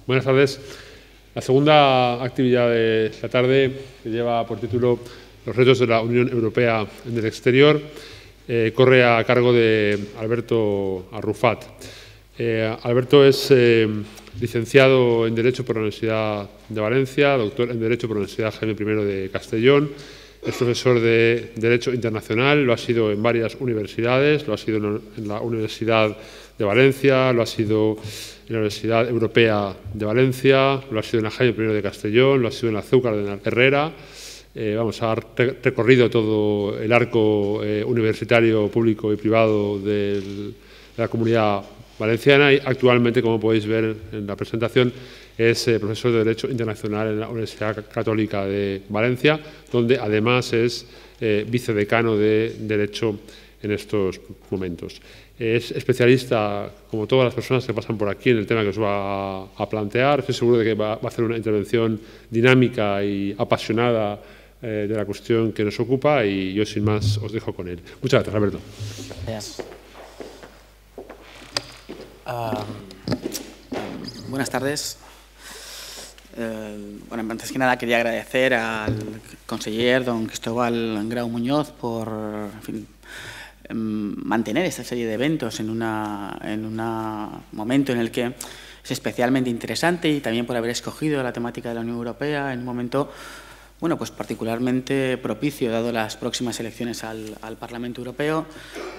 Buenas tardes. La segunda actividad de esta tarde, que lleva por título Los retos de la Unión Europea en el exterior, corre a cargo de Alberto Arrufat. Alberto es licenciado en Derecho por la Universidad de Valencia, doctor en Derecho por la Universidad Jaime I de Castellón, es profesor de Derecho Internacional, lo ha sido en varias universidades, lo ha sido en la Universidad de Valencia, lo ha sido en la Universidad Europea de Valencia, lo ha sido en la Jaime I de Castellón, lo ha sido en la CEU Cardenal Herrera. Ha recorrido todo el arco universitario, público y privado de la Comunidad Valenciana y actualmente, como podéis ver en la presentación, es profesor de Derecho Internacional en la Universidad Católica de Valencia, donde además es vicedecano de Derecho en estos momentos. Es especialista, como todas las personas que pasan por aquí, en el tema que os va a plantear. Estoy seguro de que va a hacer una intervención dinámica y apasionada de la cuestión que nos ocupa, y yo sin más os dejo con él. Muchas gracias, Alberto. Gracias. Buenas tardes. Bueno, antes que nada quería agradecer al conseller don Cristóbal Grau Muñoz por, en fin, mantener esta serie de eventos en un momento en el que es especialmente interesante, y también por haber escogido la temática de la Unión Europea en un momento, bueno, pues particularmente propicio, dado las próximas elecciones al Parlamento Europeo,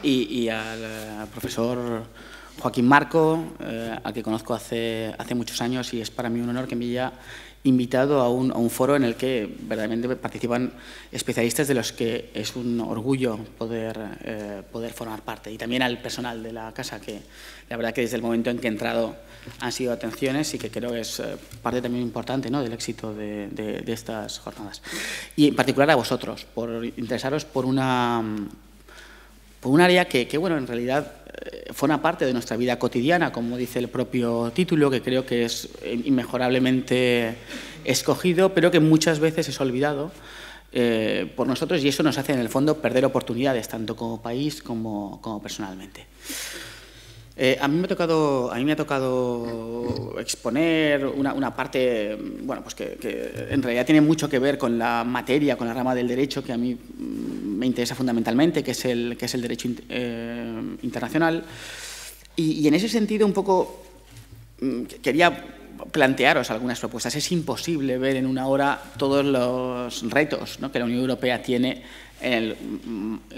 y al profesor Joaquín Marco, al que conozco hace muchos años, y es para mí un honor que me haya invitado a un foro en el que verdaderamente participan especialistas de los que es un orgullo poder formar parte. Y también al personal de la casa, que la verdad que desde el momento en que he entrado han sido atenciones, y que creo que es parte también importante, ¿no?, del éxito de estas jornadas. Y en particular a vosotros, por interesaros por un área que, bueno, en realidad forma parte de nuestra vida cotidiana, como dice el propio título, que creo que es inmejorablemente escogido, pero que muchas veces es olvidado por nosotros, y eso nos hace, en el fondo, perder oportunidades, tanto como país como personalmente. A mí me ha tocado exponer una parte, bueno, pues que en realidad tiene mucho que ver con la materia, con la rama del derecho que a mí me interesa fundamentalmente, que es el derecho internacional. Y en ese sentido, un poco, quería plantearos algunas propuestas. Es imposible ver en una hora todos los retos, ¿no?, que la Unión Europea tiene en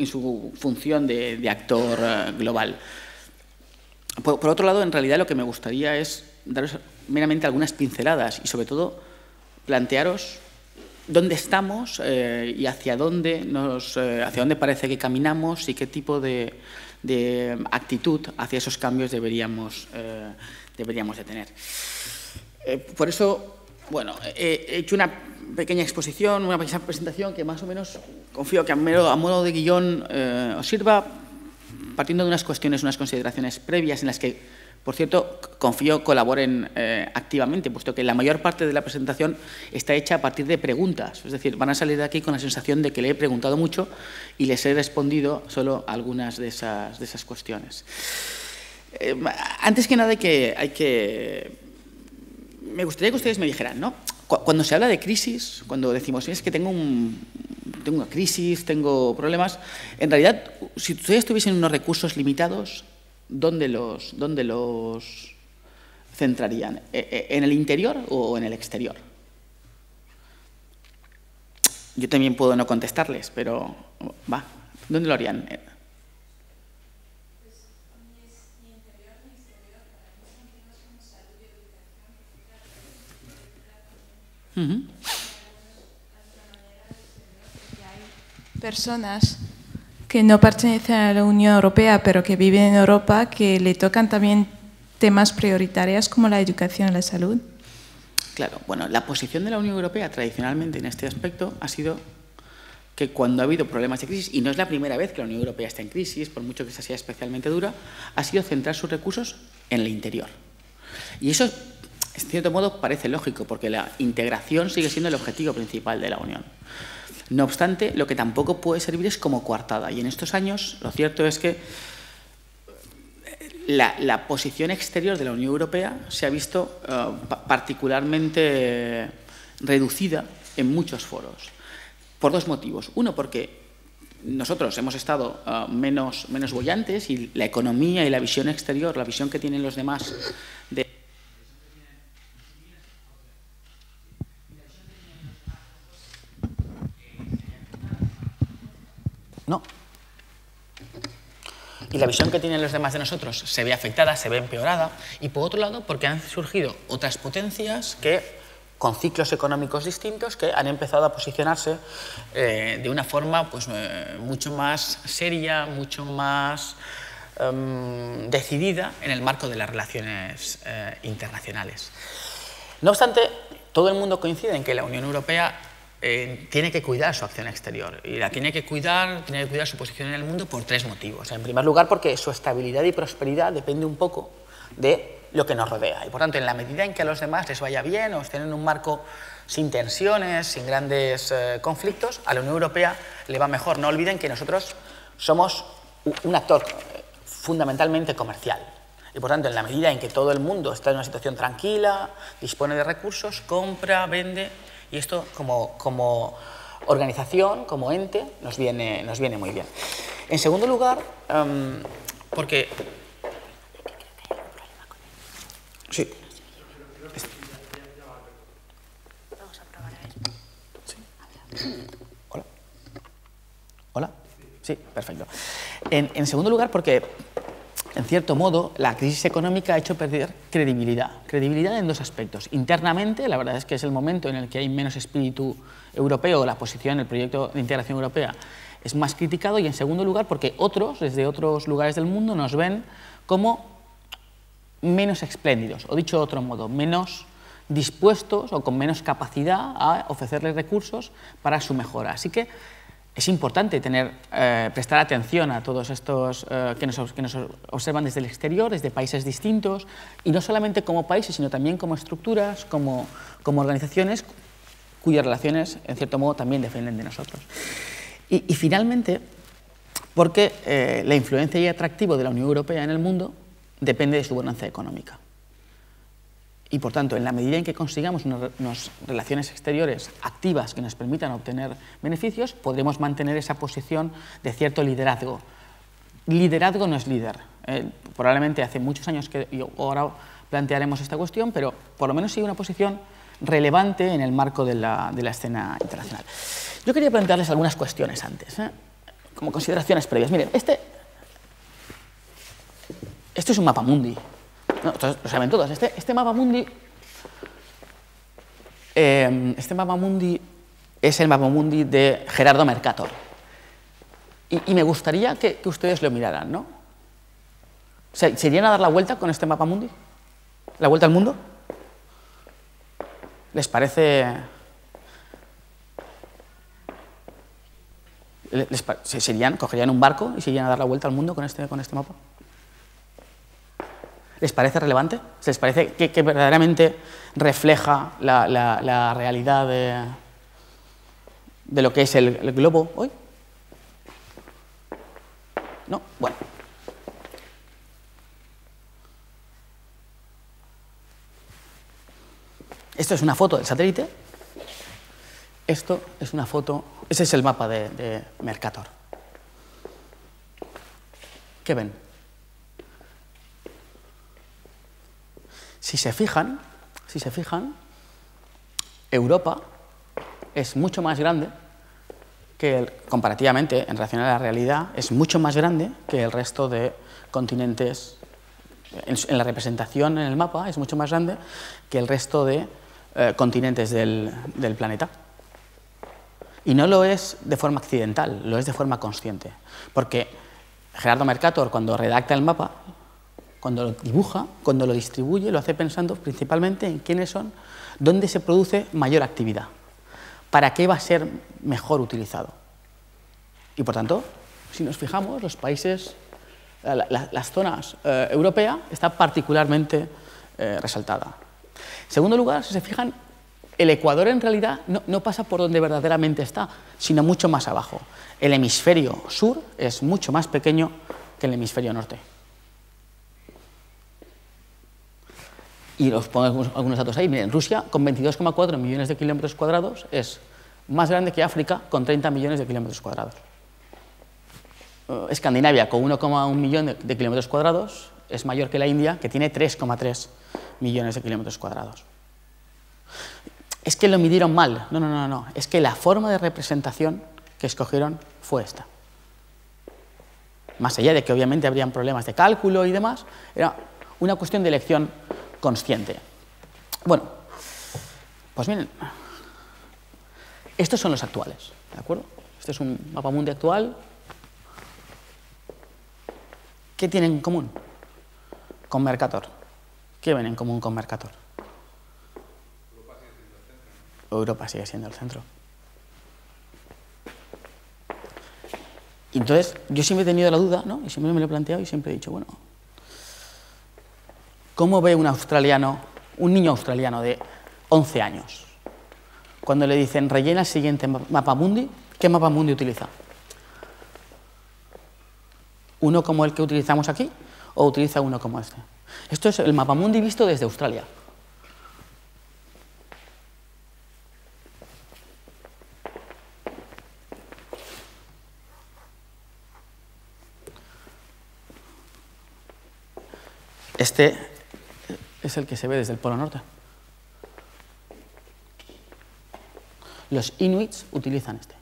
su función de actor global. Por otro lado, en realidad lo que me gustaría es daros meramente algunas pinceladas y, sobre todo, plantearos dónde estamos y hacia dónde parece que caminamos, y qué tipo de actitud hacia esos cambios deberíamos de tener. Por eso, bueno, he hecho una pequeña exposición, una pequeña presentación que más o menos confío que a modo de guión os sirva, partiendo de unas cuestiones, unas consideraciones previas en las que, por cierto, confío colaboren activamente, puesto que la mayor parte de la presentación está hecha a partir de preguntas. Es decir, van a salir de aquí con la sensación de que le he preguntado mucho y les he respondido solo algunas de esas cuestiones. Antes que nada, me gustaría que ustedes me dijeran, ¿no?, cuando se habla de crisis, cuando decimos es que tengo una crisis, tengo problemas, en realidad, si ustedes tuviesen unos recursos limitados, ¿dónde los centrarían? ¿En el interior o en el exterior? Yo también puedo no contestarles, pero va, ¿dónde lo harían? Personas que no pertenecen a la Unión Europea, pero que viven en Europa, que le tocan también temas prioritarios como la educación y la salud. Claro, bueno, la posición de la Unión Europea tradicionalmente en este aspecto ha sido que cuando ha habido problemas de crisis, y no es la primera vez que la Unión Europea está en crisis, por mucho que esa sea especialmente dura, ha sido centrar sus recursos en el interior. Y eso, en cierto modo, parece lógico, porque la integración sigue siendo el objetivo principal de la Unión. No obstante, lo que tampoco puede servir es como coartada. Y en estos años, lo cierto es que la posición exterior de la Unión Europea se ha visto particularmente reducida en muchos foros, por dos motivos. Uno, porque nosotros hemos estado menos bollantes y la economía y la visión exterior, la visión que tienen los demás de... No. Y la visión que tienen los demás de nosotros se ve afectada, se ve empeorada, y por otro lado porque han surgido otras potencias que, con ciclos económicos distintos, que han empezado a posicionarse de una forma pues, mucho más seria, mucho más decidida en el marco de las relaciones internacionales. No obstante, todo el mundo coincide en que la Unión Europea tiene que cuidar su acción exterior, y la tiene que cuidar su posición en el mundo por tres motivos. En primer lugar, porque su estabilidad y prosperidad depende un poco de lo que nos rodea, y por tanto, en la medida en que a los demás les vaya bien o estén en un marco sin tensiones, sin grandes conflictos, a la Unión Europea le va mejor. No olviden que nosotros somos un actor fundamentalmente comercial, y por tanto, en la medida en que todo el mundo está en una situación tranquila, dispone de recursos, compra, vende, y esto como organización, como ente, nos viene muy bien. En segundo lugar, porque... Sí. Vamos a probar a ver. Sí. Hola. Hola. Sí, perfecto. En segundo lugar, porque, en cierto modo, la crisis económica ha hecho perder credibilidad. Credibilidad en dos aspectos. Internamente, la verdad es que es el momento en el que hay menos espíritu europeo, la posición, el proyecto de integración europea es más criticado, y en segundo lugar, porque otros, desde otros lugares del mundo, nos ven como menos espléndidos, o dicho de otro modo, menos dispuestos o con menos capacidad a ofrecerles recursos para su mejora. Así que es importante prestar atención a todos estos que nos observan desde el exterior, desde países distintos, y no solamente como países, sino también como estructuras, como organizaciones cuyas relaciones, en cierto modo, también dependen de nosotros. Y finalmente, porque la influencia y atractivo de la Unión Europea en el mundo depende de su bonanza económica. Y, por tanto, en la medida en que consigamos unas relaciones exteriores activas que nos permitan obtener beneficios, podremos mantener esa posición de cierto liderazgo. Liderazgo no es líder. Probablemente hace muchos años que ahora plantearemos esta cuestión, pero por lo menos sí una posición relevante en el marco de la escena internacional. Yo quería plantearles algunas cuestiones antes, como consideraciones previas. Miren, esto es un mapa mundi. No, lo saben todos. Este mapa mundi es el mapa mundi de Gerardo Mercator. Y me gustaría que ustedes lo miraran, ¿no? ¿Se irían a dar la vuelta con este mapa mundi? ¿La vuelta al mundo? ¿Les parece...? ¿Cogerían un barco y se irían a dar la vuelta al mundo con este mapa? ¿Les parece relevante? ¿Les parece que verdaderamente refleja la realidad de lo que es el globo hoy? ¿No? Bueno. Esto es una foto del satélite. Esto es una foto... Ese es el mapa de Mercator. ¿Qué ven? Si se fijan, Europa es mucho más grande comparativamente, en relación a la realidad, es mucho más grande que el resto de continentes. En la representación en el mapa es mucho más grande que el resto de continentes del planeta. Y no lo es de forma accidental, lo es de forma consciente. Porque Gerardo Mercator, cuando redacta el mapa, cuando lo dibuja, cuando lo distribuye, lo hace pensando principalmente en quiénes son, dónde se produce mayor actividad, para qué va a ser mejor utilizado. Y por tanto, si nos fijamos, los países, las zonas europeas está particularmente resaltada. En segundo lugar, si se fijan, el Ecuador en realidad no pasa por donde verdaderamente está, sino mucho más abajo. El hemisferio sur es mucho más pequeño que el hemisferio norte. Y os pongo algunos datos ahí. Miren, Rusia, con 22,4 millones de kilómetros cuadrados, es más grande que África, con 30 millones de kilómetros cuadrados. Escandinavia, con 1,1 millón de kilómetros cuadrados, es mayor que la India, que tiene 3,3 millones de kilómetros cuadrados. Es que lo midieron mal. No, no, no, no. Es que la forma de representación que escogieron fue esta. Más allá de que obviamente habrían problemas de cálculo y demás, era una cuestión de elección consciente. Bueno, pues miren, estos son los actuales, ¿de acuerdo? Este es un mapamundi actual. ¿Qué tienen en común con Mercator? ¿Qué ven en común con Mercator? Europa sigue siendo el centro. Entonces, yo siempre he tenido la duda, ¿no? Y siempre me lo he planteado y siempre he dicho, bueno, ¿cómo ve un australiano, un niño australiano de 11 años, cuando le dicen rellena el siguiente mapamundi? ¿Qué mapamundi utiliza? ¿Uno como el que utilizamos aquí o utiliza uno como este? Esto es el mapamundi visto desde Australia. Este es el que se ve desde el Polo Norte. Los inuits utilizan este.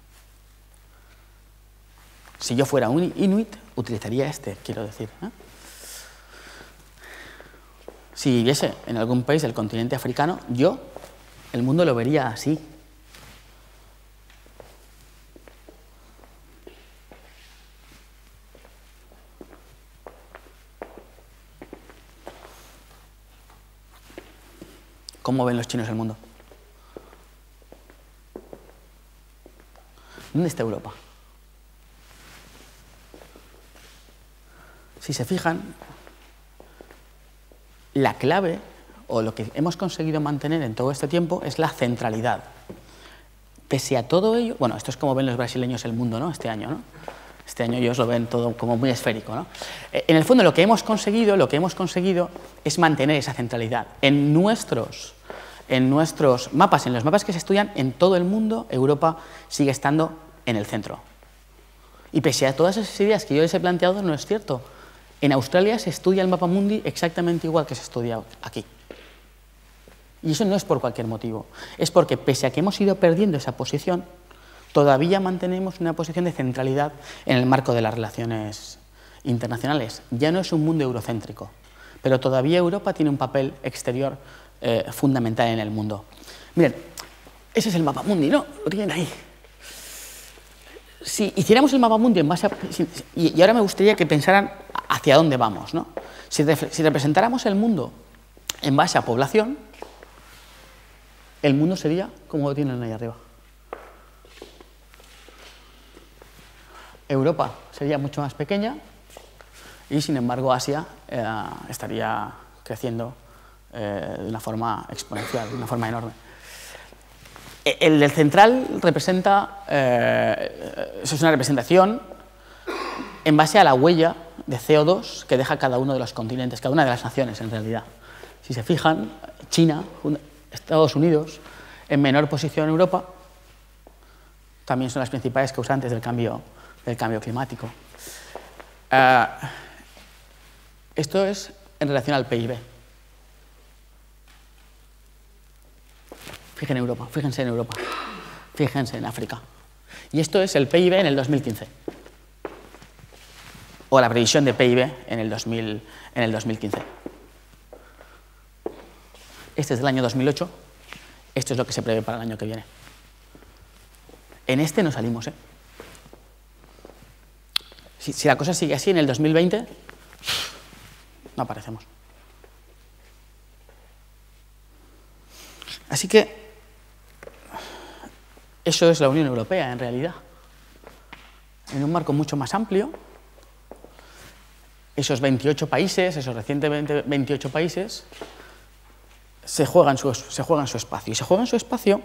Si yo fuera un inuit, utilizaría este, quiero decir, ¿eh? Si viviese en algún país del continente africano, yo el mundo lo vería así. ¿Cómo ven los chinos el mundo? ¿Dónde está Europa? Si se fijan, la clave, o lo que hemos conseguido mantener en todo este tiempo, es la centralidad. Pese a todo ello, bueno, esto es como ven los brasileños el mundo, ¿no? Este año, ¿no? Este año ellos lo ven todo como muy esférico, ¿no? En el fondo lo que hemos conseguido es mantener esa centralidad. En nuestros mapas, en los mapas que se estudian en todo el mundo, Europa sigue estando en el centro. Y pese a todas esas ideas que yo les he planteado, no es cierto. En Australia se estudia el mapamundi exactamente igual que se estudia aquí. Y eso no es por cualquier motivo. Es porque pese a que hemos ido perdiendo esa posición, todavía mantenemos una posición de centralidad en el marco de las relaciones internacionales. Ya no es un mundo eurocéntrico, pero todavía Europa tiene un papel exterior fundamental en el mundo. Miren, ese es el mapamundi, ¿no? Lo tienen ahí. Si hiciéramos el mapamundi en base a... Y ahora me gustaría que pensaran hacia dónde vamos, ¿no? Si representáramos el mundo en base a población, el mundo sería como lo tienen ahí arriba. Europa sería mucho más pequeña y, sin embargo, Asia estaría creciendo de una forma exponencial, de una forma enorme. El del central representa, eso es una representación en base a la huella de CO2 que deja cada uno de los continentes, cada una de las naciones en realidad. Si se fijan, China, Estados Unidos, en menor posición en Europa, también son las principales causantes del cambio climático. Esto es en relación al PIB. Fíjense en Europa, fíjense en África. Y esto es el PIB en el 2015. O la previsión de PIB en el 2015. Este es del año 2008. Esto es lo que se prevé para el año que viene. En este no salimos, ¿eh? Si la cosa sigue así, en el 2020 no aparecemos. Así que eso es la Unión Europea, en realidad. En un marco mucho más amplio, esos 28 países, esos recientemente 28 países, se juegan su espacio. Y se juegan su espacio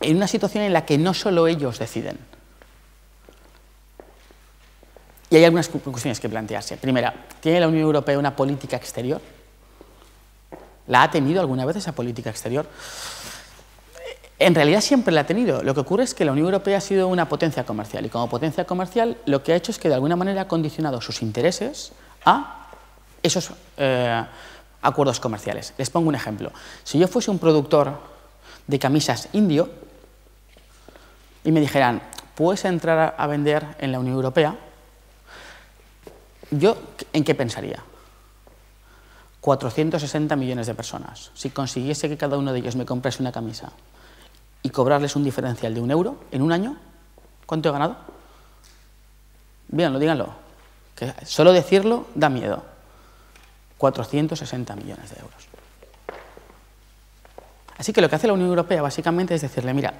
en una situación en la que no solo ellos deciden. Y hay algunas cuestiones que plantearse. Primera, ¿tiene la Unión Europea una política exterior? ¿La ha tenido alguna vez esa política exterior? En realidad siempre la ha tenido. Lo que ocurre es que la Unión Europea ha sido una potencia comercial y como potencia comercial lo que ha hecho es que de alguna manera ha condicionado sus intereses a esos acuerdos comerciales. Les pongo un ejemplo. Si yo fuese un productor de camisas indio y me dijeran, ¿puedes entrar a vender en la Unión Europea? ¿Yo en qué pensaría? 460 millones de personas. Si consiguiese que cada uno de ellos me comprase una camisa y cobrarles un diferencial de €1 en un año, ¿cuánto he ganado? Díganlo. Que solo decirlo da miedo. 460 millones de euros. Así que lo que hace la Unión Europea básicamente es decirle, mira,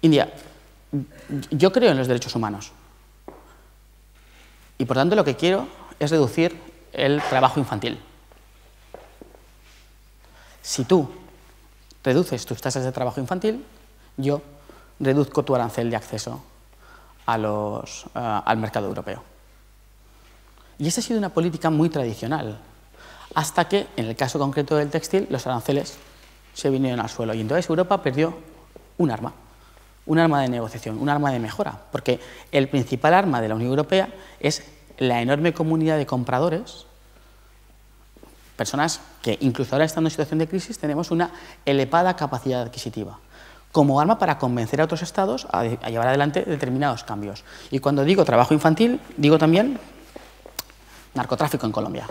India, yo creo en los derechos humanos y por tanto lo que quiero es reducir el trabajo infantil. Si tú reduces tus tasas de trabajo infantil, yo reduzco tu arancel de acceso al mercado europeo. Y esa ha sido una política muy tradicional, hasta que, en el caso concreto del textil, los aranceles se vinieron al suelo. Y entonces Europa perdió un arma de negociación, un arma de mejora, porque el principal arma de la Unión Europea es la enorme comunidad de compradores, personas que incluso ahora estando en situación de crisis tenemos una elevada capacidad adquisitiva, como arma para convencer a otros estados a llevar adelante determinados cambios. Y cuando digo trabajo infantil, digo también narcotráfico en Colombia.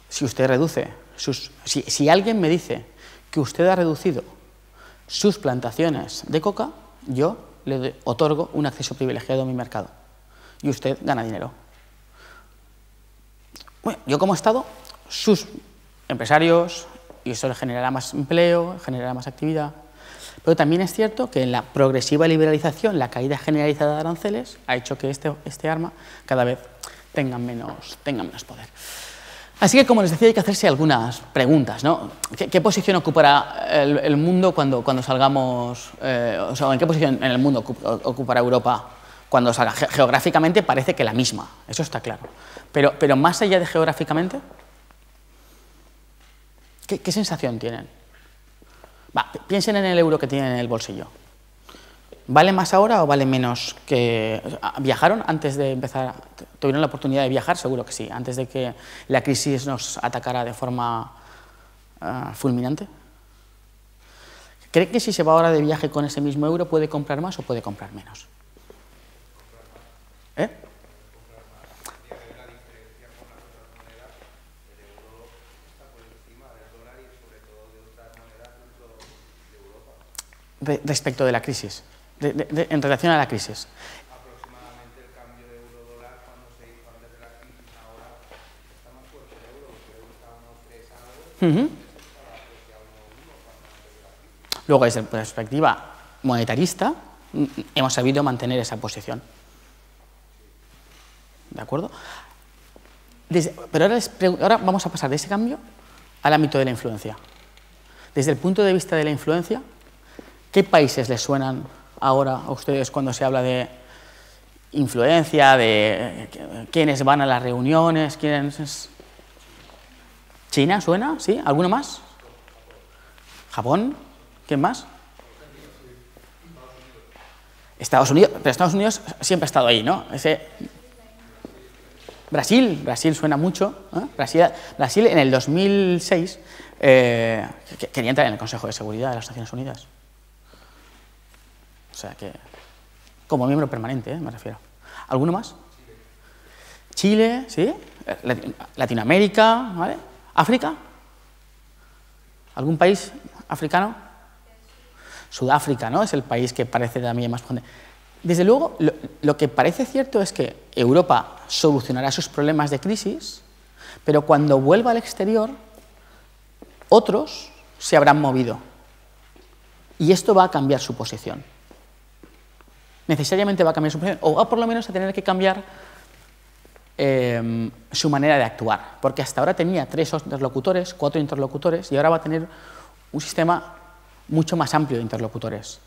Si usted reduce si alguien me dice que usted ha reducido sus plantaciones de coca, yo le otorgo un acceso privilegiado a mi mercado y usted gana dinero. Bueno, yo como Estado, sus empresarios, y eso le generará más empleo, generará más actividad, pero también es cierto que en la progresiva liberalización, la caída generalizada de aranceles ha hecho que este arma cada vez tenga menos poder. Así que, como les decía, hay que hacerse algunas preguntas, ¿no? ¿Qué posición ocupará el mundo cuando salgamos, o sea, en qué posición en el mundo ocupará Europa cuando salga? Geográficamente parece que la misma, eso está claro. Pero más allá de geográficamente, ¿qué sensación tienen? Piensen en el euro que tienen en el bolsillo. ¿Vale más ahora o vale menos que... ¿Viajaron antes de empezar? ¿Tuvieron la oportunidad de viajar? Seguro que sí, antes de que la crisis nos atacara de forma fulminante. ¿Cree que si se va ahora de viaje con ese mismo euro puede comprar más o puede comprar menos? ¿Eh? Respecto de la crisis, en relación a la crisis. Aproximadamente el cambio de euro-dólar cuando se hizo antes de la crisis, ahora está más fuerte el euro, porque el euro está a unos 3 algo, Luego, desde la perspectiva monetarista, hemos sabido mantener esa posición. ¿De acuerdo? Pero ahora vamos a pasar de ese cambio al ámbito de la influencia. Desde el punto de vista de la influencia, ¿qué países les suenan ahora a ustedes cuando se habla de influencia, de quiénes van a las reuniones, quiénes... ¿China suena? ¿Sí? ¿Alguno más? ¿Japón? ¿Quién más? Estados Unidos. Pero Estados Unidos siempre ha estado ahí, ¿no? Brasil suena mucho, ¿eh? Brasil en el 2006 quería entrar en el Consejo de Seguridad de las Naciones Unidas. O sea que, como miembro permanente, me refiero. ¿Alguno más? Chile, ¿sí? Latinoamérica, ¿vale? ¿África? ¿Algún país africano? Sudáfrica, ¿no? Es el país que parece también más potente. Desde luego, lo que parece cierto es que Europa solucionará sus problemas de crisis, pero cuando vuelva al exterior, otros se habrán movido. Y esto va a cambiar su posición. Necesariamente va a cambiar su posición, o va por lo menos a tener que cambiar su manera de actuar, porque hasta ahora tenía 3 interlocutores, 4 interlocutores, y ahora va a tener un sistema mucho más amplio de interlocutores.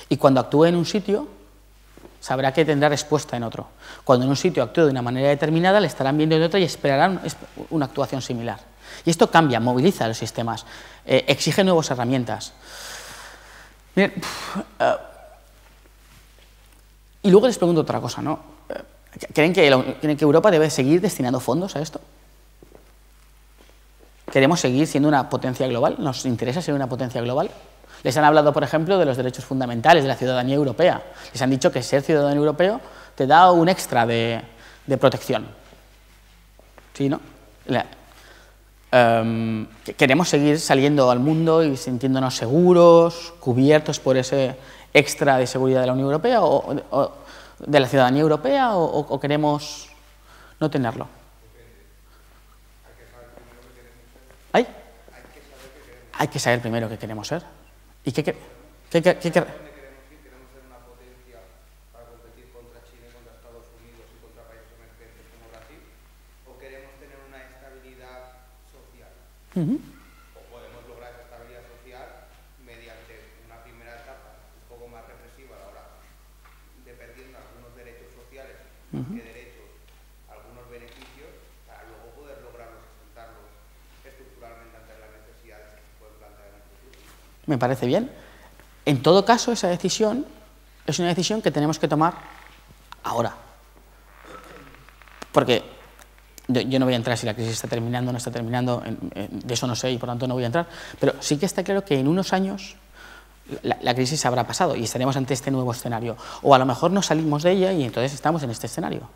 Y cuando actúe en un sitio, sabrá que tendrá respuesta en otro. Cuando en un sitio actúe de una manera determinada, le estarán viendo en otra y esperarán una actuación similar. Y esto cambia, moviliza los sistemas, exige nuevas herramientas. Miren, y luego les pregunto otra cosa, ¿no? ¿Creen que Europa debe seguir destinando fondos a esto? ¿Queremos seguir siendo una potencia global? ¿Nos interesa ser una potencia global? Les han hablado, por ejemplo, de los derechos fundamentales, de la ciudadanía europea. Les han dicho que ser ciudadano europeo te da un extra de protección. ¿Sí, no? ¿Queremos seguir saliendo al mundo y sintiéndonos seguros, cubiertos por ese extra de seguridad de la Unión Europea o de la ciudadanía europea o queremos no tenerlo? Hay que saber primero qué queremos ser. ¿Y qué ¿Dónde queremos ir? ¿Queremos ser una potencia para competir contra China, contra Estados Unidos y contra países emergentes como Brasil? ¿O queremos tener una estabilidad social? ¿O podemos lograr esa estabilidad social mediante una primera etapa un poco más represiva a la hora de perdiendo algunos derechos sociales que derechos, algunos beneficios, para luego poder lograrlos y sentarlos estructuralmente ante las necesidades que se pueden plantear en el futuro? Me parece bien. En todo caso, esa decisión es una decisión que tenemos que tomar ahora. Porque yo no voy a entrar si la crisis está terminando o no está terminando, de eso no sé y por tanto no voy a entrar, pero sí que está claro que en unos años la crisis habrá pasado y estaremos ante este nuevo escenario. O a lo mejor no salimos de ella y entonces estamos en este escenario.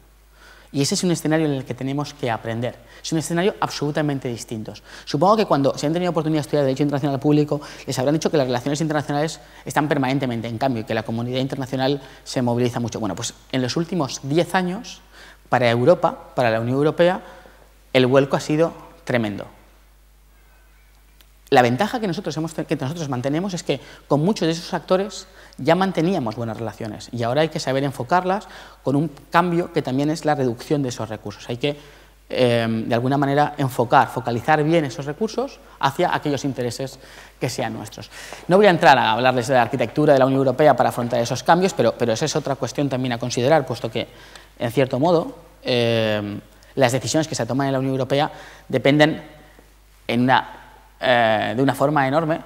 Y ese es un escenario en el que tenemos que aprender. Es un escenario absolutamente distinto. Supongo que cuando se han tenido oportunidad de estudiar Derecho Internacional Público, les habrán dicho que las relaciones internacionales están permanentemente en cambio y que la comunidad internacional se moviliza mucho. Bueno, pues en los últimos 10 años, para Europa, para la Unión Europea, el vuelco ha sido tremendo. La ventaja que nosotros mantenemos es que con muchos de esos actores ya manteníamos buenas relaciones y ahora hay que saber enfocarlas con un cambio que también es la reducción de esos recursos. Hay que, de alguna manera, focalizar bien esos recursos hacia aquellos intereses que sean nuestros. No voy a entrar a hablarles de la arquitectura de la Unión Europea para afrontar esos cambios, pero esa es otra cuestión también a considerar, puesto que, en cierto modo, las decisiones que se toman en la Unión Europea dependen de una forma enorme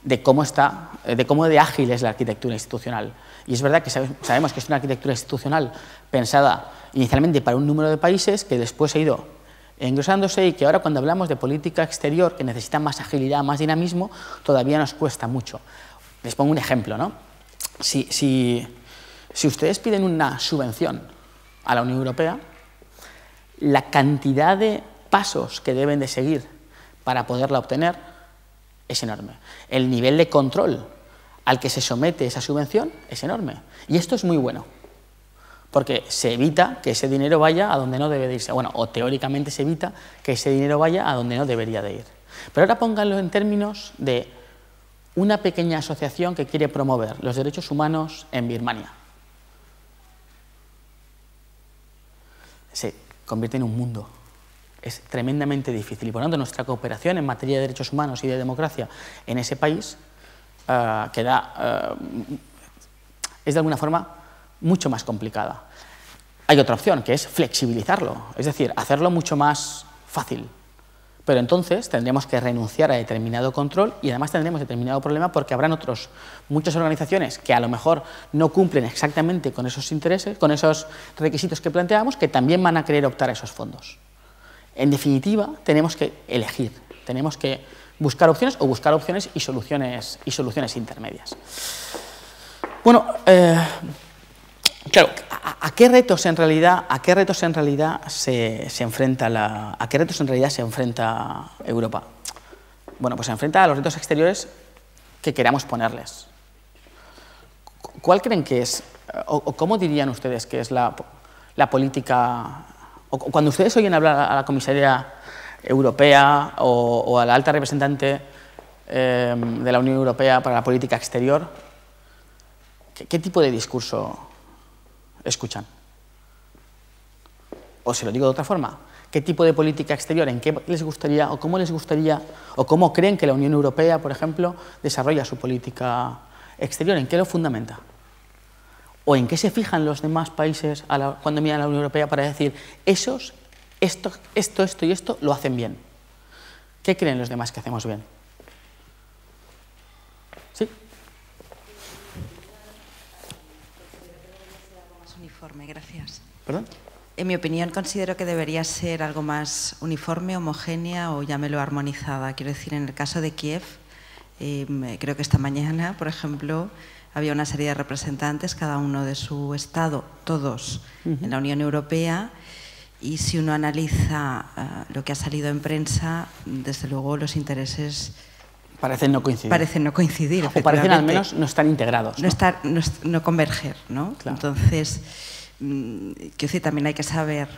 de cómo de ágil es la arquitectura institucional. Y es verdad que sabemos que es una arquitectura institucional pensada inicialmente para un número de países que después ha ido engrosándose y que ahora cuando hablamos de política exterior que necesita más agilidad, más dinamismo, todavía nos cuesta mucho. Les pongo un ejemplo, ¿no? Si ustedes piden una subvención a la Unión Europea, la cantidad de pasos que deben de seguir para poderla obtener es enorme. El nivel de control al que se somete esa subvención es enorme. Y esto es muy bueno, porque se evita que ese dinero vaya a donde no debe de irse. Bueno, o teóricamente se evita que ese dinero vaya a donde no debería de ir. Pero ahora pónganlo en términos de una pequeña asociación que quiere promover los derechos humanos en Birmania. Se convierte en un mundo. Es tremendamente difícil y por lo tanto nuestra cooperación en materia de derechos humanos y de democracia en ese país es de alguna forma mucho más complicada. Hay otra opción que es flexibilizarlo, es decir, hacerlo mucho más fácil. Pero entonces tendremos que renunciar a determinado control y además tendremos determinado problema porque habrán muchas organizaciones que a lo mejor no cumplen exactamente con esos intereses, con esos requisitos que planteamos, que también van a querer optar a esos fondos. En definitiva, tenemos que elegir, tenemos que buscar opciones y soluciones intermedias. Bueno, claro, ¿a qué retos en realidad se enfrenta Europa? Bueno, pues se enfrenta a los retos exteriores que queramos ponerles. ¿Cuál creen que es, o cómo dirían ustedes que es la política? Cuando ustedes oyen hablar a la comisaria europea o a la alta representante de la Unión Europea para la política exterior, ¿qué tipo de discurso escuchan? O se lo digo de otra forma, ¿qué tipo de política exterior, en qué les gustaría, o cómo creen que la Unión Europea, por ejemplo, desarrolla su política exterior, en qué lo fundamenta? ¿O en qué se fijan los demás países cuando miran a la Unión Europea para decir, esto y esto lo hacen bien? ¿Qué creen los demás que hacemos bien? ¿Sí? Más uniforme, gracias. ¿Perdón? En mi opinión, considero que debería ser algo más uniforme, homogénea o llámelo armonizada. Quiero decir, en el caso de Kiev, creo que esta mañana, por ejemplo, había una serie de representantes, cada uno de su estado, todos en la Unión Europea, y si uno analiza lo que ha salido en prensa, desde luego los intereses parecen no coincidir. Parecen no coincidir, o parecen al menos no estar integrados. No converger, ¿no? Claro. Entonces, quiero decir, también hay que saber,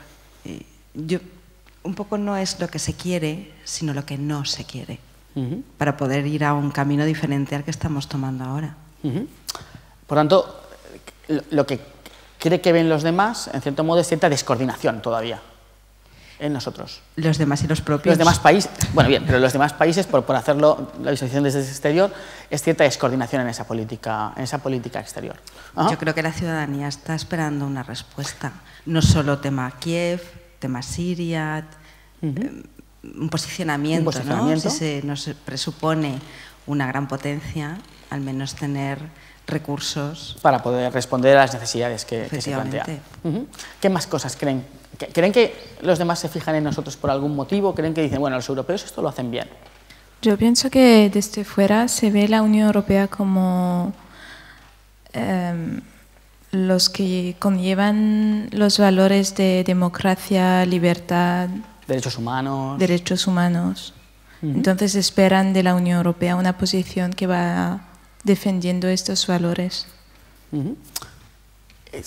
un poco no es lo que se quiere, sino lo que no se quiere, para poder ir a un camino diferente al que estamos tomando ahora. Por tanto, lo que cree que ven los demás, en cierto modo, es cierta descoordinación todavía en nosotros. Los demás y los propios. Los demás países, bueno, bien, pero los demás países, por hacerlo, la visualización desde el exterior, es cierta descoordinación en esa política exterior. Ajá. Yo creo que la ciudadanía está esperando una respuesta. No solo tema Kiev, tema Siria, un posicionamiento, ¿no? Si se nos presupone una gran potencia, al menos tener recursos para poder responder a las necesidades que se plantean. ¿Qué más cosas creen? ¿Creen que los demás se fijan en nosotros por algún motivo? ¿Creen que dicen, bueno, los europeos esto lo hacen bien? Yo pienso que desde fuera se ve la Unión Europea como los que conllevan los valores de democracia, libertad, derechos humanos. Entonces esperan de la Unión Europea una posición que va defendiendo estos valores.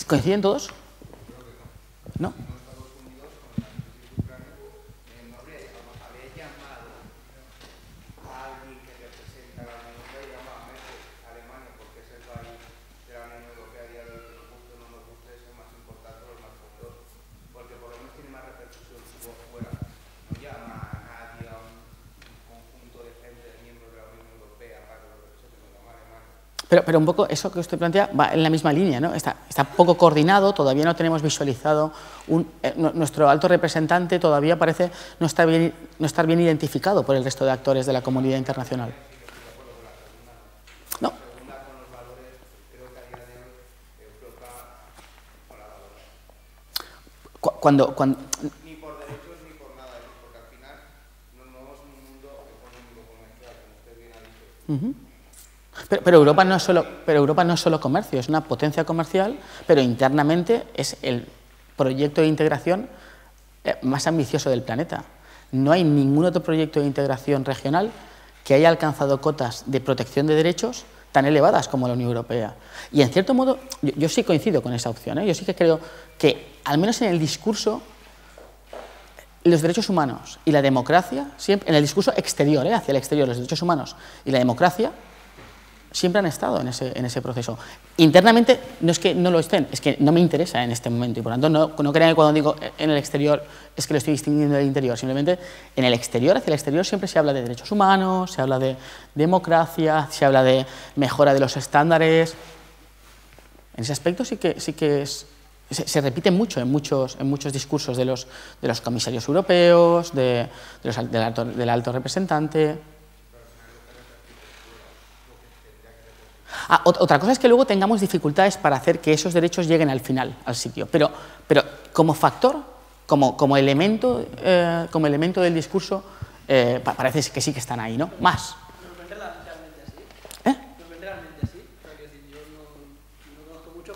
¿Coinciden todos? ¿No? Pero un poco eso que usted plantea va en la misma línea, ¿no? Está poco coordinado, todavía no tenemos visualizado, nuestro alto representante todavía parece no estar bien identificado por el resto de actores de la comunidad internacional. No. Cuando ni por derechos ni por nada, porque al final no es un mundo económico comercial, como usted bien ha dicho. Pero Europa no es solo comercio, es una potencia comercial, pero internamente es el proyecto de integración más ambicioso del planeta. No hay ningún otro proyecto de integración regional que haya alcanzado cotas de protección de derechos tan elevadas como la Unión Europea. Y en cierto modo, yo sí coincido con esa opción, ¿eh? Yo sí que creo que, al menos en el discurso, los derechos humanos y la democracia, siempre, en el discurso exterior, hacia el exterior, los derechos humanos y la democracia, siempre han estado en ese proceso. Internamente no es que no lo estén, es que no me interesa en este momento y por lo tanto no crean que cuando digo en el exterior es que lo estoy distinguiendo del interior, simplemente en el exterior, hacia el exterior siempre se habla de derechos humanos, se habla de democracia, se habla de mejora de los estándares. En ese aspecto sí que se repite mucho en muchos discursos de los comisarios europeos, del alto representante. Otra cosa es que luego tengamos dificultades para hacer que esos derechos lleguen al final, al sitio. Pero como factor, como elemento del discurso, parece que sí que están ahí, ¿no? Más.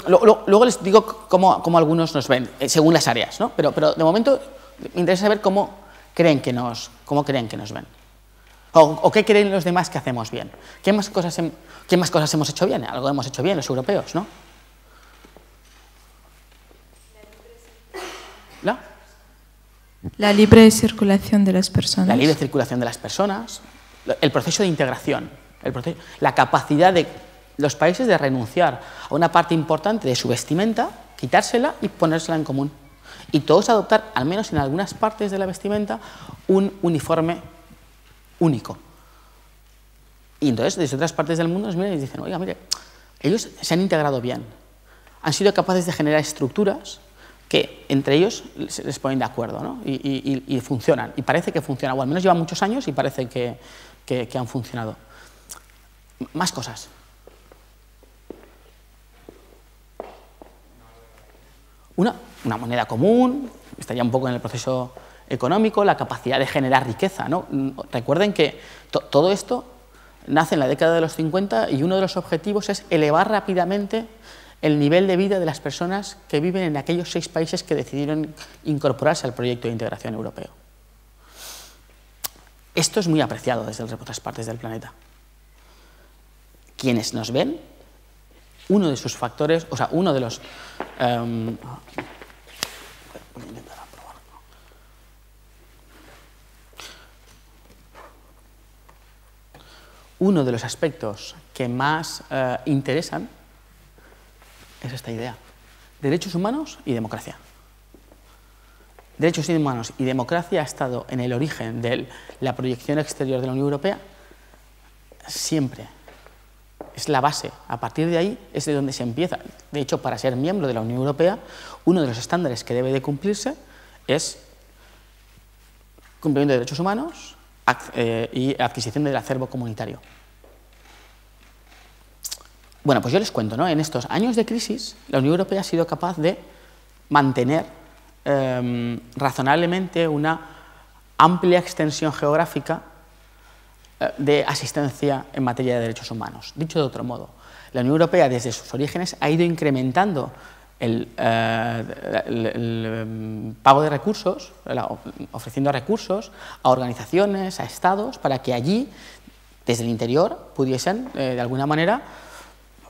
Luego les digo cómo algunos nos ven, según las áreas, ¿no? Pero de momento me interesa saber cómo creen que nos ven. ¿O qué creen los demás que hacemos bien? ¿Qué más cosas hemos hecho bien? Algo hemos hecho bien los europeos, ¿no? La libre circulación de las personas. La libre circulación de las personas, el proceso de integración, la capacidad de los países de renunciar a una parte importante de su vestimenta, quitársela y ponérsela en común. Y todos adoptar, al menos en algunas partes de la vestimenta, un uniforme único. Y entonces, desde otras partes del mundo nos miran y dicen, oiga, mire, ellos se han integrado bien. han sido capaces de generar estructuras que entre ellos se les ponen de acuerdo, ¿no? y funcionan, y parece que funcionan, o al menos llevan muchos años y parece que han funcionado. Más cosas. Una moneda común, estaría un poco en el proceso económico, la capacidad de generar riqueza, ¿no? Recuerden que todo esto nace en la década de los 50 y uno de los objetivos es elevar rápidamente el nivel de vida de las personas que viven en aquellos 6 países que decidieron incorporarse al proyecto de integración europeo. Esto es muy apreciado desde otras partes del planeta. Quienes nos ven, uno de sus factores, o sea, uno de los... uno de los aspectos que más interesan es esta idea: derechos humanos y democracia. Derechos humanos y democracia ha estado en el origen de la proyección exterior de la Unión Europea siempre. Es la base. A partir de ahí es de donde se empieza. De hecho, para ser miembro de la Unión Europea, uno de los estándares que debe de cumplirse es cumplimiento de derechos humanos y adquisición del acervo comunitario. Bueno, pues yo les cuento, ¿no? En estos años de crisis, la Unión Europea ha sido capaz de mantener razonablemente una amplia extensión geográfica de asistencia en materia de derechos humanos. Dicho de otro modo, la Unión Europea desde sus orígenes ha ido incrementando el pago de recursos, ofreciendo recursos a organizaciones, a estados, para que allí, desde el interior, pudiesen, de alguna manera,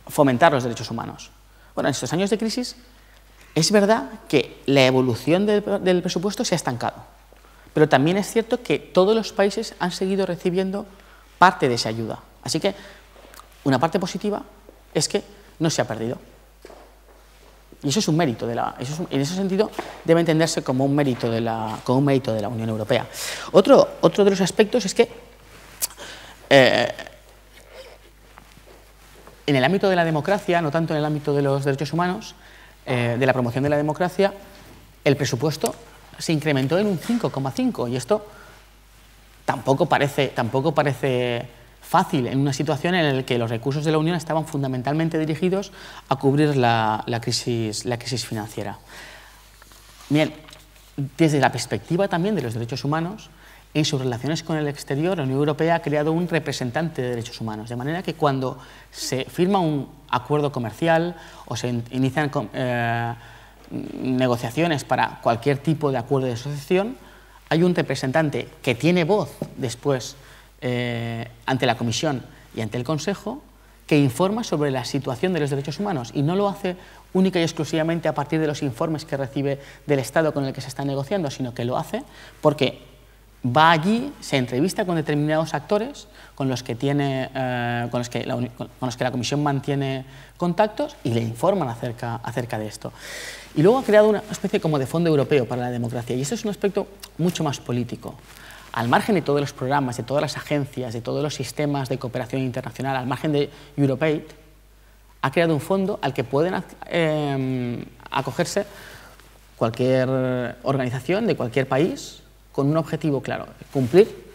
fomentar los derechos humanos. Bueno, en estos años de crisis, es verdad que la evolución del presupuesto se ha estancado, pero también es cierto que todos los países han seguido recibiendo parte de esa ayuda. Así que una parte positiva es que no se ha perdido. Y eso es un mérito en ese sentido debe entenderse como un mérito de la Unión Europea. Otro de los aspectos es que en el ámbito de la democracia, no tanto en el ámbito de los derechos humanos, de la promoción de la democracia, el presupuesto se incrementó en un 5,5 y esto tampoco parece fácil en una situación en la que los recursos de la Unión estaban fundamentalmente dirigidos a cubrir la crisis financiera. Bien, desde la perspectiva también de los derechos humanos, en sus relaciones con el exterior, la Unión Europea ha creado un representante de derechos humanos, de manera que cuando se firma un acuerdo comercial o se inician negociaciones para cualquier tipo de acuerdo de asociación, hay un representante que tiene voz después ante la Comisión y ante el Consejo, que informa sobre la situación de los derechos humanos y no lo hace única y exclusivamente a partir de los informes que recibe del Estado con el que se está negociando, sino que lo hace porque va allí, se entrevista con determinados actores con los que la Comisión mantiene contactos y le informan acerca de esto. Y luego ha creado una especie como de fondo europeo para la democracia, y eso es un aspecto mucho más político. Al margen de todos los programas, de todas las agencias, de todos los sistemas de cooperación internacional, al margen de EuropeAid, ha creado un fondo al que pueden acogerse cualquier organización de cualquier país con un objetivo claro: cumplir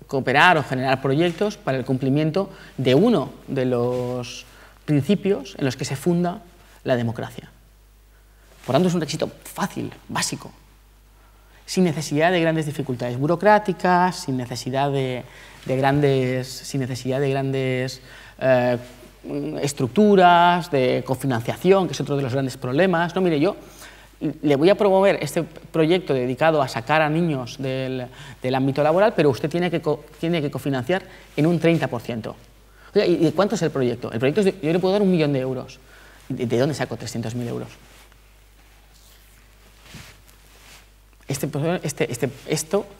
cooperar o generar proyectos para el cumplimiento de uno de los principios en los que se funda la democracia. Por tanto, es un requisito fácil, básico, sin necesidad de grandes dificultades burocráticas, sin necesidad de grandes estructuras, de cofinanciación, que es otro de los grandes problemas. No, mire, yo le voy a promover este proyecto dedicado a sacar a niños del ámbito laboral, pero usted tiene que cofinanciar en un 30%. Oiga, ¿y de cuánto es el proyecto? El proyecto yo le puedo dar 1 millón de euros. ¿De dónde saco 300.000 euros?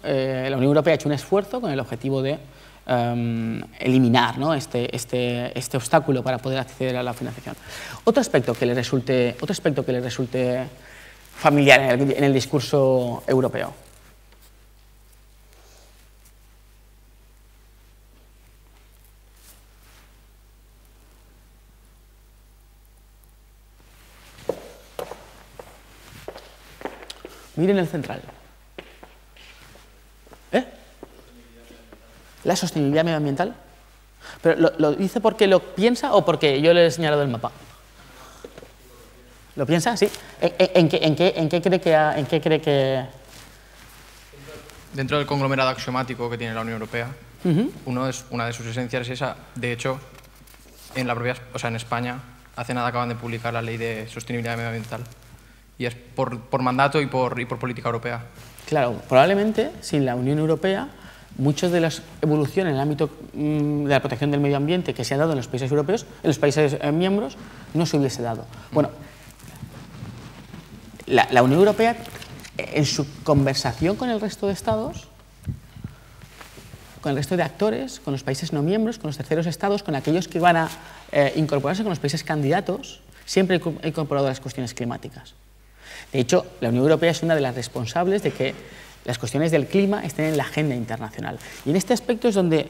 La Unión Europea ha hecho un esfuerzo con el objetivo de eliminar, ¿no?, este obstáculo para poder acceder a la financiación. Otro aspecto que le resulte familiar en el discurso europeo. Miren el central. ¿Eh? La sostenibilidad medioambiental. ¿Pero lo dice porque lo piensa o porque yo le he señalado el mapa? ¿Lo piensa? Sí. ¿En qué cree que...? Dentro del conglomerado axiomático que tiene la Unión Europea, una de sus esencias es esa. De hecho, en España, hace nada acaban de publicar la Ley de Sostenibilidad Medioambiental. Y es por mandato y por política europea. Claro, probablemente sin la Unión Europea, muchas de las evoluciones en el ámbito de la protección del medio ambiente que se ha dado en los países europeos, en los países miembros, no se hubiese dado. Bueno, la Unión Europea, en su conversación con el resto de estados, con el resto de actores, con los países no miembros, con los terceros estados, con aquellos que van a incorporarse con los países candidatos, siempre ha incorporado las cuestiones climáticas. De hecho, la Unión Europea es una de las responsables de que las cuestiones del clima estén en la agenda internacional. Y en este aspecto es donde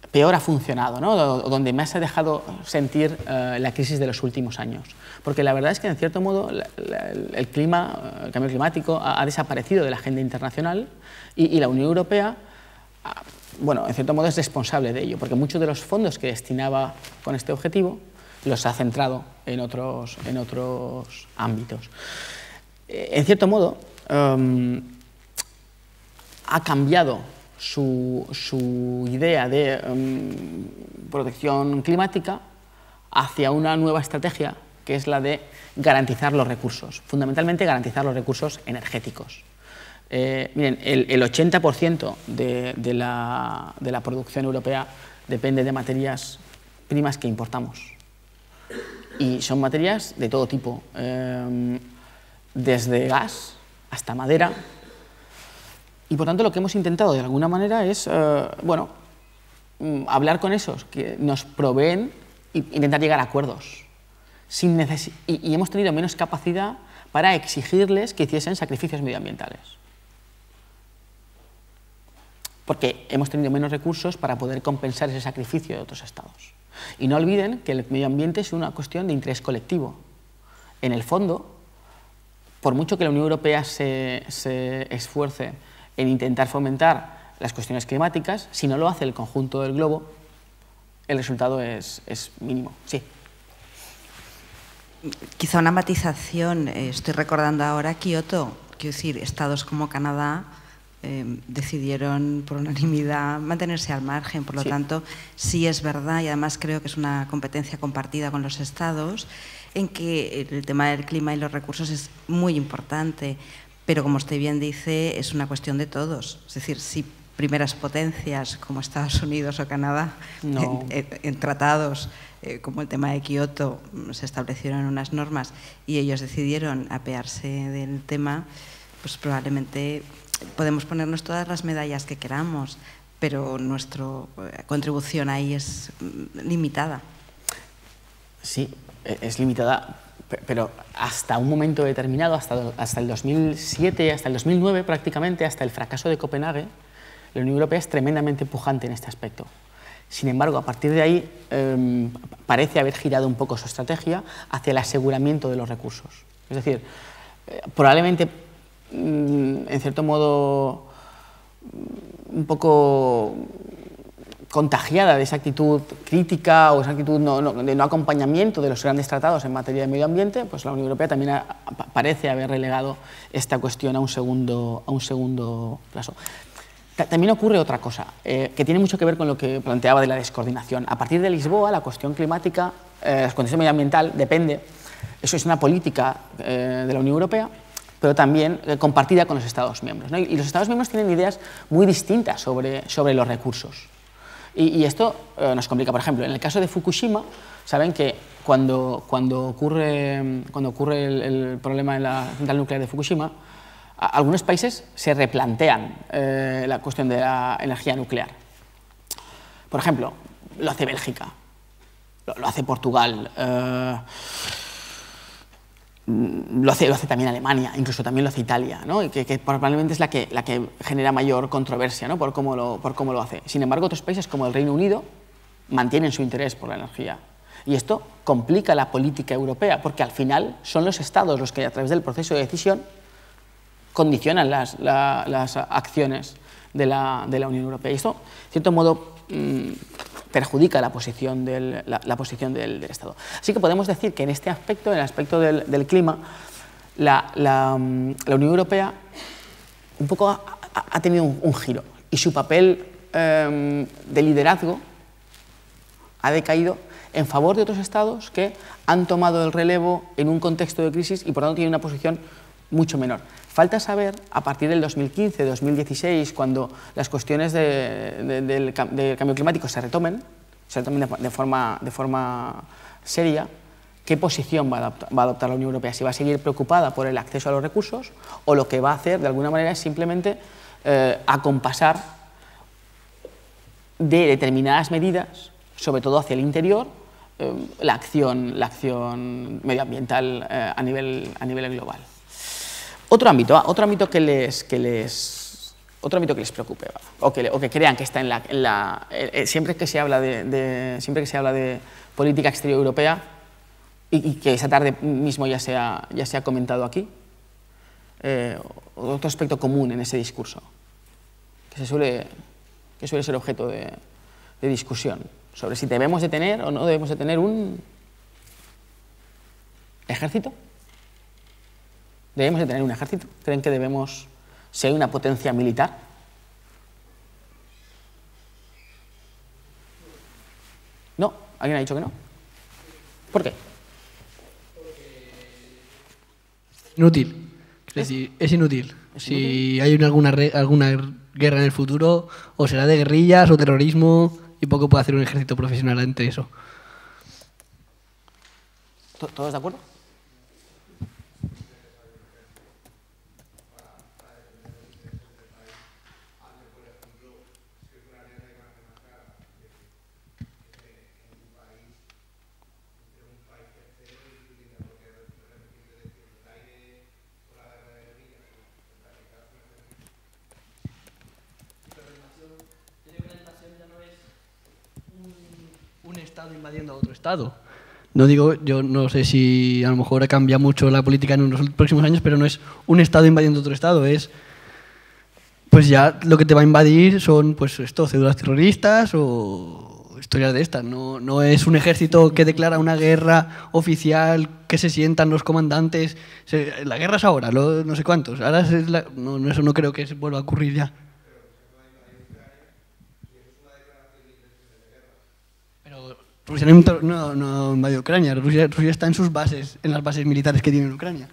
peor ha funcionado, ¿no? O donde más ha dejado sentir la crisis de los últimos años. Porque la verdad es que, en cierto modo, el cambio climático ha desaparecido de la agenda internacional y la Unión Europea, bueno, en cierto modo es responsable de ello, porque muchos de los fondos que destinaba con este objetivo los ha centrado en otros ámbitos. En cierto modo, ha cambiado su idea de protección climática hacia una nueva estrategia, que es la de garantizar los recursos, fundamentalmente garantizar los recursos energéticos. Miren, el 80% de la producción europea depende de materias primas que importamos. Y son materias de todo tipo, desde gas hasta madera. Y por tanto lo que hemos intentado de alguna manera es, bueno, hablar con esos que nos proveen e intentar llegar a acuerdos. Y hemos tenido menos capacidad para exigirles que hiciesen sacrificios medioambientales. Porque hemos tenido menos recursos para poder compensar ese sacrificio de otros estados. Y no olviden que el medio ambiente es una cuestión de interés colectivo. En el fondo, por mucho que la Unión Europea se esfuerce en intentar fomentar las cuestiones climáticas, si no lo hace el conjunto del globo, el resultado es mínimo. Sí. Quizá una matización. Estoy recordando ahora Kioto. Quiero decir, estados como Canadá decidieron por unanimidad mantenerse al margen. Por lo tanto, sí es verdad, y además creo que es una competencia compartida con los estados, en que el tema del clima y los recursos es muy importante, pero como usted bien dice, es una cuestión de todos. Es decir, si primeras potencias como Estados Unidos o Canadá, en tratados como el tema de Kioto, se establecieron unas normas y ellos decidieron apearse del tema, pues probablemente podemos ponernos todas las medallas que queramos, pero nuestra contribución ahí es limitada. Sí, es limitada, pero hasta un momento determinado, hasta el 2007, hasta el 2009 prácticamente, hasta el fracaso de Copenhague, la Unión Europea es tremendamente pujante en este aspecto. Sin embargo, a partir de ahí parece haber girado un poco su estrategia hacia el aseguramiento de los recursos. Es decir, probablemente, en cierto modo, un poco contagiada de esa actitud crítica o esa actitud de no acompañamiento de los grandes tratados en materia de medio ambiente, pues la Unión Europea también parece haber relegado esta cuestión a un segundo plazo. También ocurre otra cosa, que tiene mucho que ver con lo que planteaba de la descoordinación. A partir de Lisboa, la cuestión climática, la cuestión medioambiental depende, eso es una política de la Unión Europea, pero también compartida con los Estados miembros, ¿no? Y los Estados miembros tienen ideas muy distintas sobre los recursos. Y esto nos complica. Por ejemplo, en el caso de Fukushima, saben que cuando ocurre el problema en la central nuclear de Fukushima, algunos países se replantean la cuestión de la energía nuclear. Por ejemplo, lo hace Bélgica, lo hace Portugal, lo hace también Alemania, incluso también lo hace Italia, ¿no? Y que probablemente es la que genera mayor controversia, ¿no? por cómo lo hace. Sin embargo, otros países como el Reino Unido mantienen su interés por la energía. Y esto complica la política europea, porque al final son los estados los que, a través del proceso de decisión, condicionan las acciones de la Unión Europea. Y esto, de cierto modo, perjudica la posición del Estado. Así que podemos decir que en este aspecto, en el aspecto del clima, la Unión Europea un poco ha tenido un giro y su papel de liderazgo ha decaído en favor de otros estados que han tomado el relevo en un contexto de crisis y por tanto tienen una posición mucho menor. Falta saber, a partir del 2015-2016, cuando las cuestiones del cambio climático se retomen de forma seria, qué posición va a adoptar la Unión Europea, si va a seguir preocupada por el acceso a los recursos o lo que va a hacer de alguna manera es simplemente acompasar de determinadas medidas, sobre todo hacia el interior, la acción medioambiental a nivel global. Otro ámbito que les preocupe o que crean que está siempre que se habla de política exterior europea y que esa tarde mismo ya se ha comentado aquí, otro aspecto común en ese discurso que suele ser objeto de discusión sobre si debemos de tener o no debemos de tener un ejército. ¿Debemos de tener un ejército? ¿Creen que debemos ser una potencia militar? ¿No? ¿Alguien ha dicho que no? ¿Por qué? Inútil. Es decir, es inútil. Si hay alguna guerra en el futuro, o será de guerrillas o terrorismo, y poco puede hacer un ejército profesional ante eso. ¿Todos de acuerdo? Un estado invadiendo a otro estado. No digo, yo no sé si a lo mejor cambia mucho la política en los próximos años, pero no es un estado invadiendo otro estado, es pues ya lo que te va a invadir son pues esto, cédulas terroristas o historias de estas. No es un ejército que declara una guerra oficial, que se sientan los comandantes. La guerra es ahora, no sé cuántos. Ahora eso no creo que se vuelva a ocurrir ya. Rusia no invadió Ucrania. Rusia está en sus bases, en las bases militares que tiene en Ucrania.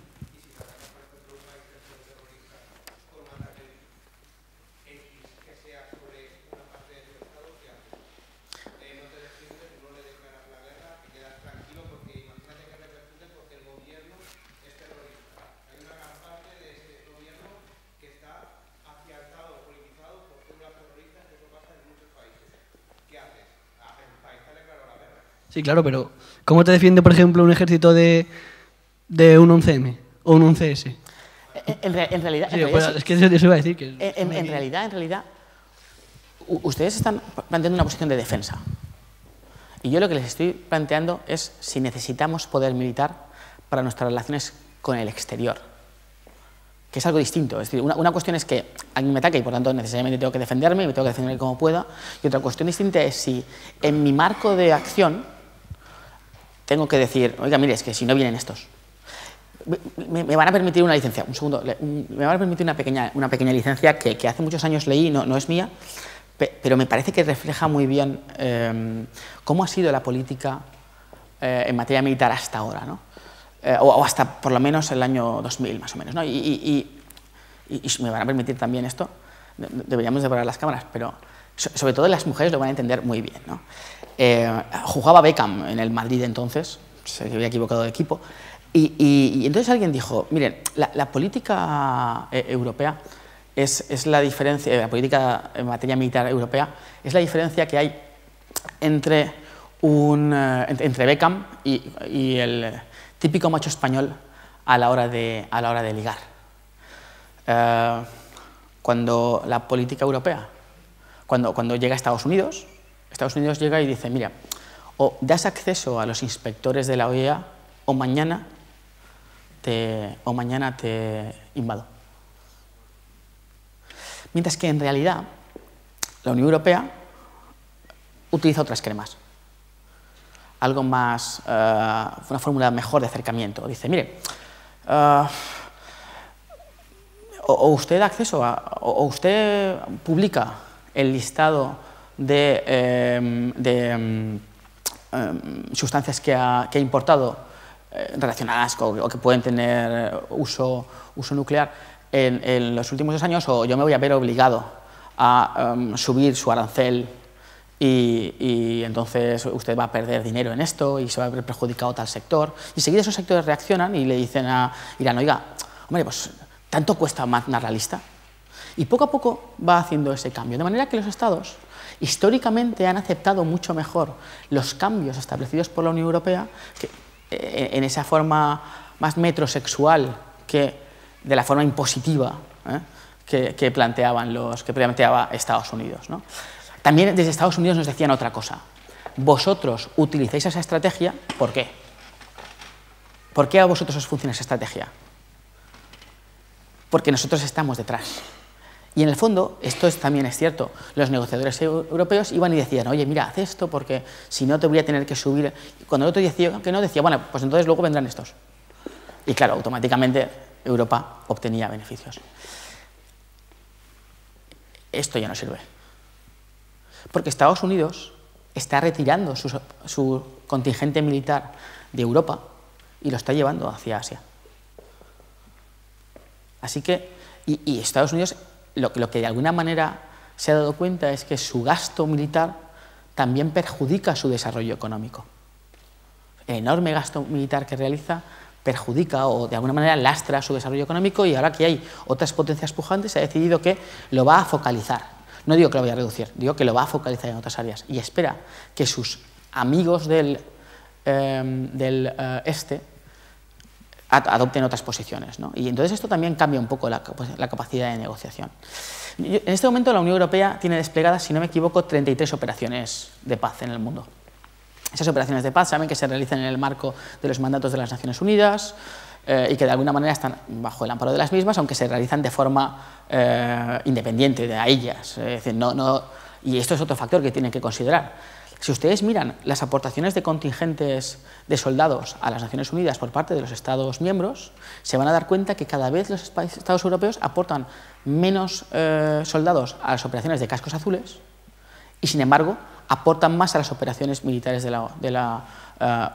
Sí, claro, pero ¿cómo te defiende, por ejemplo, un ejército de un 11M o un 11S? En realidad... Sí, es que eso iba a decir. Que en realidad, ustedes están planteando una posición de defensa. Y yo lo que les estoy planteando es si necesitamos poder militar para nuestras relaciones con el exterior, que es algo distinto. Es decir, una cuestión es que alguien me ataque y por tanto necesariamente tengo que defenderme y me tengo que defender como pueda. Y otra cuestión distinta es si en mi marco de acción tengo que decir, oiga, mire, es que si no vienen estos, me van a permitir una licencia, un segundo, me van a permitir una pequeña licencia que hace muchos años leí, no es mía, pero me parece que refleja muy bien cómo ha sido la política en materia militar hasta ahora, ¿no? O hasta por lo menos el año 2000 más o menos, ¿no? Y me van a permitir también esto, deberíamos de parar las cámaras, pero sobre todo las mujeres lo van a entender muy bien, ¿no? Jugaba Beckham en el Madrid entonces, se había equivocado de equipo, y entonces alguien dijo, miren, la política europea es la diferencia, la política en materia militar europea es la diferencia que hay entre Beckham y el típico macho español a la hora de ligar. Cuando la política europea, cuando llega a Estados Unidos llega y dice, mira, o das acceso a los inspectores de la OEA o mañana te invado. Mientras que en realidad la Unión Europea utiliza otras cremas. Algo más, una fórmula mejor de acercamiento. Dice, mire, o usted da acceso o usted publica el listado de sustancias que ha importado relacionadas o que pueden tener uso nuclear en los últimos 2 años, o yo me voy a ver obligado a subir su arancel y entonces usted va a perder dinero en esto y se va a ver perjudicado tal sector. Y enseguida esos sectores reaccionan y le dicen a Irán, oiga, hombre, pues ¿tanto cuesta mantener la lista? Y poco a poco va haciendo ese cambio. De manera que los estados históricamente han aceptado mucho mejor los cambios establecidos por la Unión Europea en esa forma más metrosexual que de la forma impositiva que planteaba Estados Unidos, ¿no? También desde Estados Unidos nos decían otra cosa. Vosotros utilizáis esa estrategia, ¿por qué? ¿Por qué a vosotros os funciona esa estrategia? Porque nosotros estamos detrás. Y en el fondo, esto también es cierto, los negociadores europeos iban y decían, oye, mira, haz esto porque si no te voy a tener que subir. Y cuando el otro decía que no, decía, bueno, pues entonces luego vendrán estos. Y claro, automáticamente Europa obtenía beneficios. Esto ya no sirve. Porque Estados Unidos está retirando su contingente militar de Europa y lo está llevando hacia Asia. Así que, y Estados Unidos lo que de alguna manera se ha dado cuenta es que su gasto militar también perjudica su desarrollo económico. El enorme gasto militar que realiza perjudica o de alguna manera lastra su desarrollo económico, y ahora que hay otras potencias pujantes ha decidido que lo va a focalizar. No digo que lo vaya a reducir, digo que lo va a focalizar en otras áreas y espera que sus amigos del este adopten otras posiciones, ¿no? Y entonces esto también cambia un poco la capacidad de negociación. En este momento la Unión Europea tiene desplegadas, si no me equivoco, 33 operaciones de paz en el mundo. Esas operaciones de paz saben que se realizan en el marco de los mandatos de las Naciones Unidas y que de alguna manera están bajo el amparo de las mismas, aunque se realizan de forma independiente de ellas. Es decir, y esto es otro factor que tienen que considerar. Si ustedes miran las aportaciones de contingentes de soldados a las Naciones Unidas por parte de los Estados miembros, se van a dar cuenta que cada vez los Estados europeos aportan menos soldados a las operaciones de cascos azules y, sin embargo, aportan más a las operaciones militares de la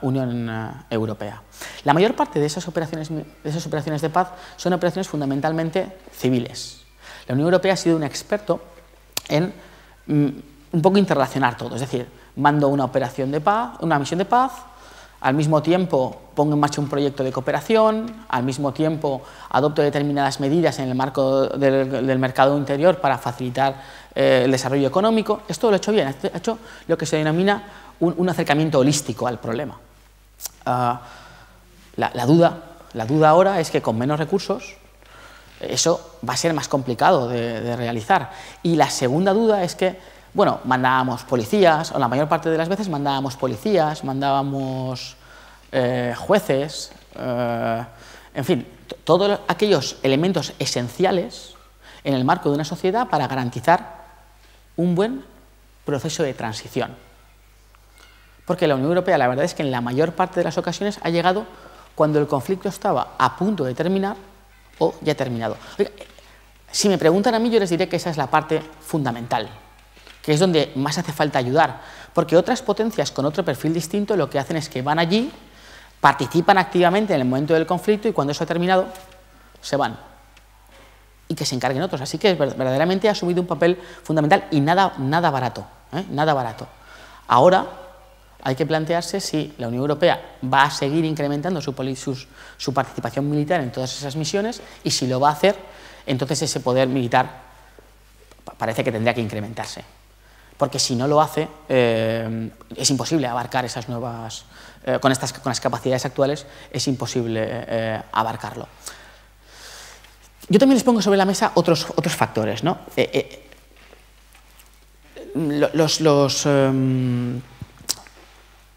Unión Europea. La mayor parte de esas operaciones de paz son operaciones fundamentalmente civiles. La Unión Europea ha sido un experto en un poco interrelacionar todo, es decir, mando una operación de paz, una misión de paz, al mismo tiempo pongo en marcha un proyecto de cooperación, al mismo tiempo adopto determinadas medidas en el marco del mercado interior para facilitar el desarrollo económico. Esto lo he hecho bien, ha hecho lo que se denomina un acercamiento holístico al problema. La duda ahora es que con menos recursos eso va a ser más complicado de realizar. Y la segunda duda es que, bueno, mandábamos policías, o la mayor parte de las veces mandábamos policías, mandábamos jueces, en fin, todos aquellos elementos esenciales en el marco de una sociedad para garantizar un buen proceso de transición. Porque la Unión Europea, la verdad es que en la mayor parte de las ocasiones ha llegado cuando el conflicto estaba a punto de terminar o ya ha terminado. Si me preguntan a mí, yo les diré que esa es la parte fundamental, que es donde más hace falta ayudar, porque otras potencias con otro perfil distinto lo que hacen es que van allí, participan activamente en el momento del conflicto y cuando eso ha terminado, se van. Y que se encarguen otros. Así que verdaderamente ha asumido un papel fundamental y nada barato, nada barato. Ahora hay que plantearse si la Unión Europea va a seguir incrementando su participación militar en todas esas misiones, y si lo va a hacer, entonces ese poder militar parece que tendría que incrementarse. Porque si no lo hace, es imposible abarcar esas nuevas, con las capacidades actuales, es imposible abarcarlo. Yo también les pongo sobre la mesa otros factores, ¿no?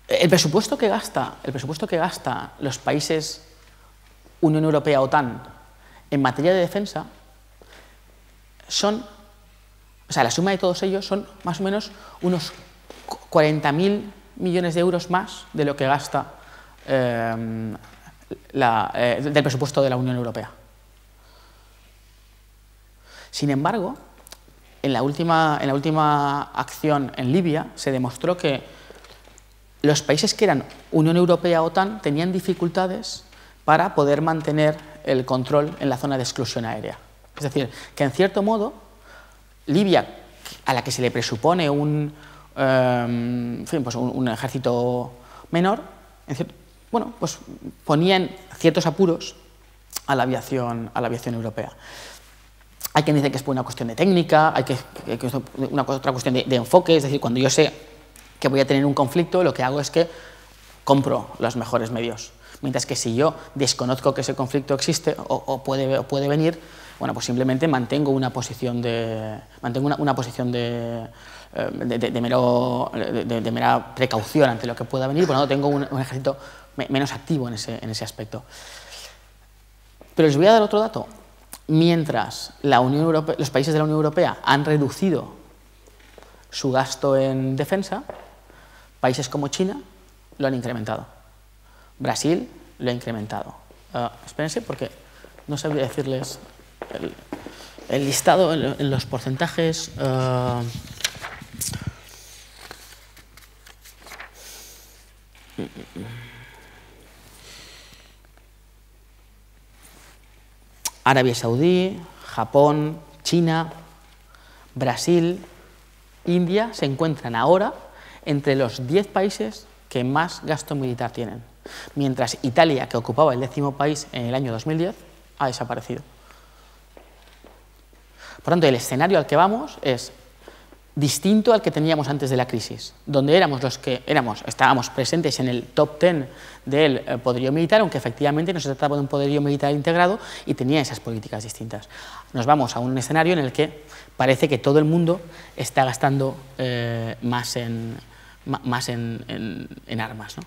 El presupuesto que gasta los países Unión Europea-OTAN en materia de defensa son O sea, la suma de todos ellos son más o menos unos 40.000 millones de euros más de lo que gasta del presupuesto de la Unión Europea. Sin embargo, en la última acción en Libia se demostró que los países que eran Unión Europea-OTAN tenían dificultades para poder mantener el control en la zona de exclusión aérea. Es decir, que en cierto modo, Libia, a la que se le presupone un ejército menor, pues ponía en ciertos apuros a la aviación europea. Hay quien dice que es por una cuestión de técnica, otra cuestión de enfoque, es decir, cuando yo sé que voy a tener un conflicto, lo que hago es que compro los mejores medios. Mientras que si yo desconozco que ese conflicto existe o puede venir, bueno, pues simplemente mantengo una posición de mera precaución ante lo que pueda venir, por lo tanto tengo un ejército menos activo en ese aspecto. Pero les voy a dar otro dato. Mientras los países de la Unión Europea han reducido su gasto en defensa, países como China lo han incrementado. Brasil lo ha incrementado. Espérense, porque no sabría decirles el listado en los porcentajes. Arabia Saudí, Japón, China, Brasil, India se encuentran ahora entre los 10 países que más gasto militar tienen, mientras Italia, que ocupaba el 10º país en el año 2010, ha desaparecido. Por tanto, el escenario al que vamos es distinto al que teníamos antes de la crisis, donde estábamos presentes en el top 10 del poderío militar, aunque efectivamente no se trataba de un poderío militar integrado y tenía esas políticas distintas. Nos vamos a un escenario en el que parece que todo el mundo está gastando más en armas, ¿no?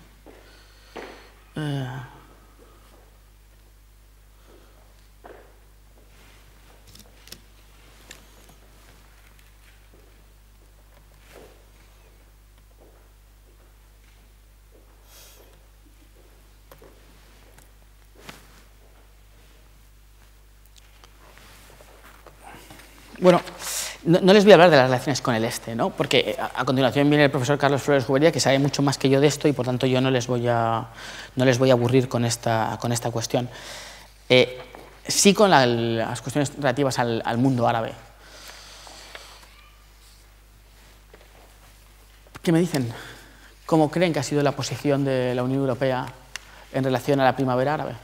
Bueno, no les voy a hablar de las relaciones con el Este, ¿no? Porque a continuación viene el profesor Carlos Flores Jubería, que sabe mucho más que yo de esto y por tanto yo no les voy a aburrir con esta cuestión. Sí con las cuestiones relativas al mundo árabe. ¿Qué me dicen? ¿Cómo creen que ha sido la posición de la Unión Europea en relación a la primavera árabe?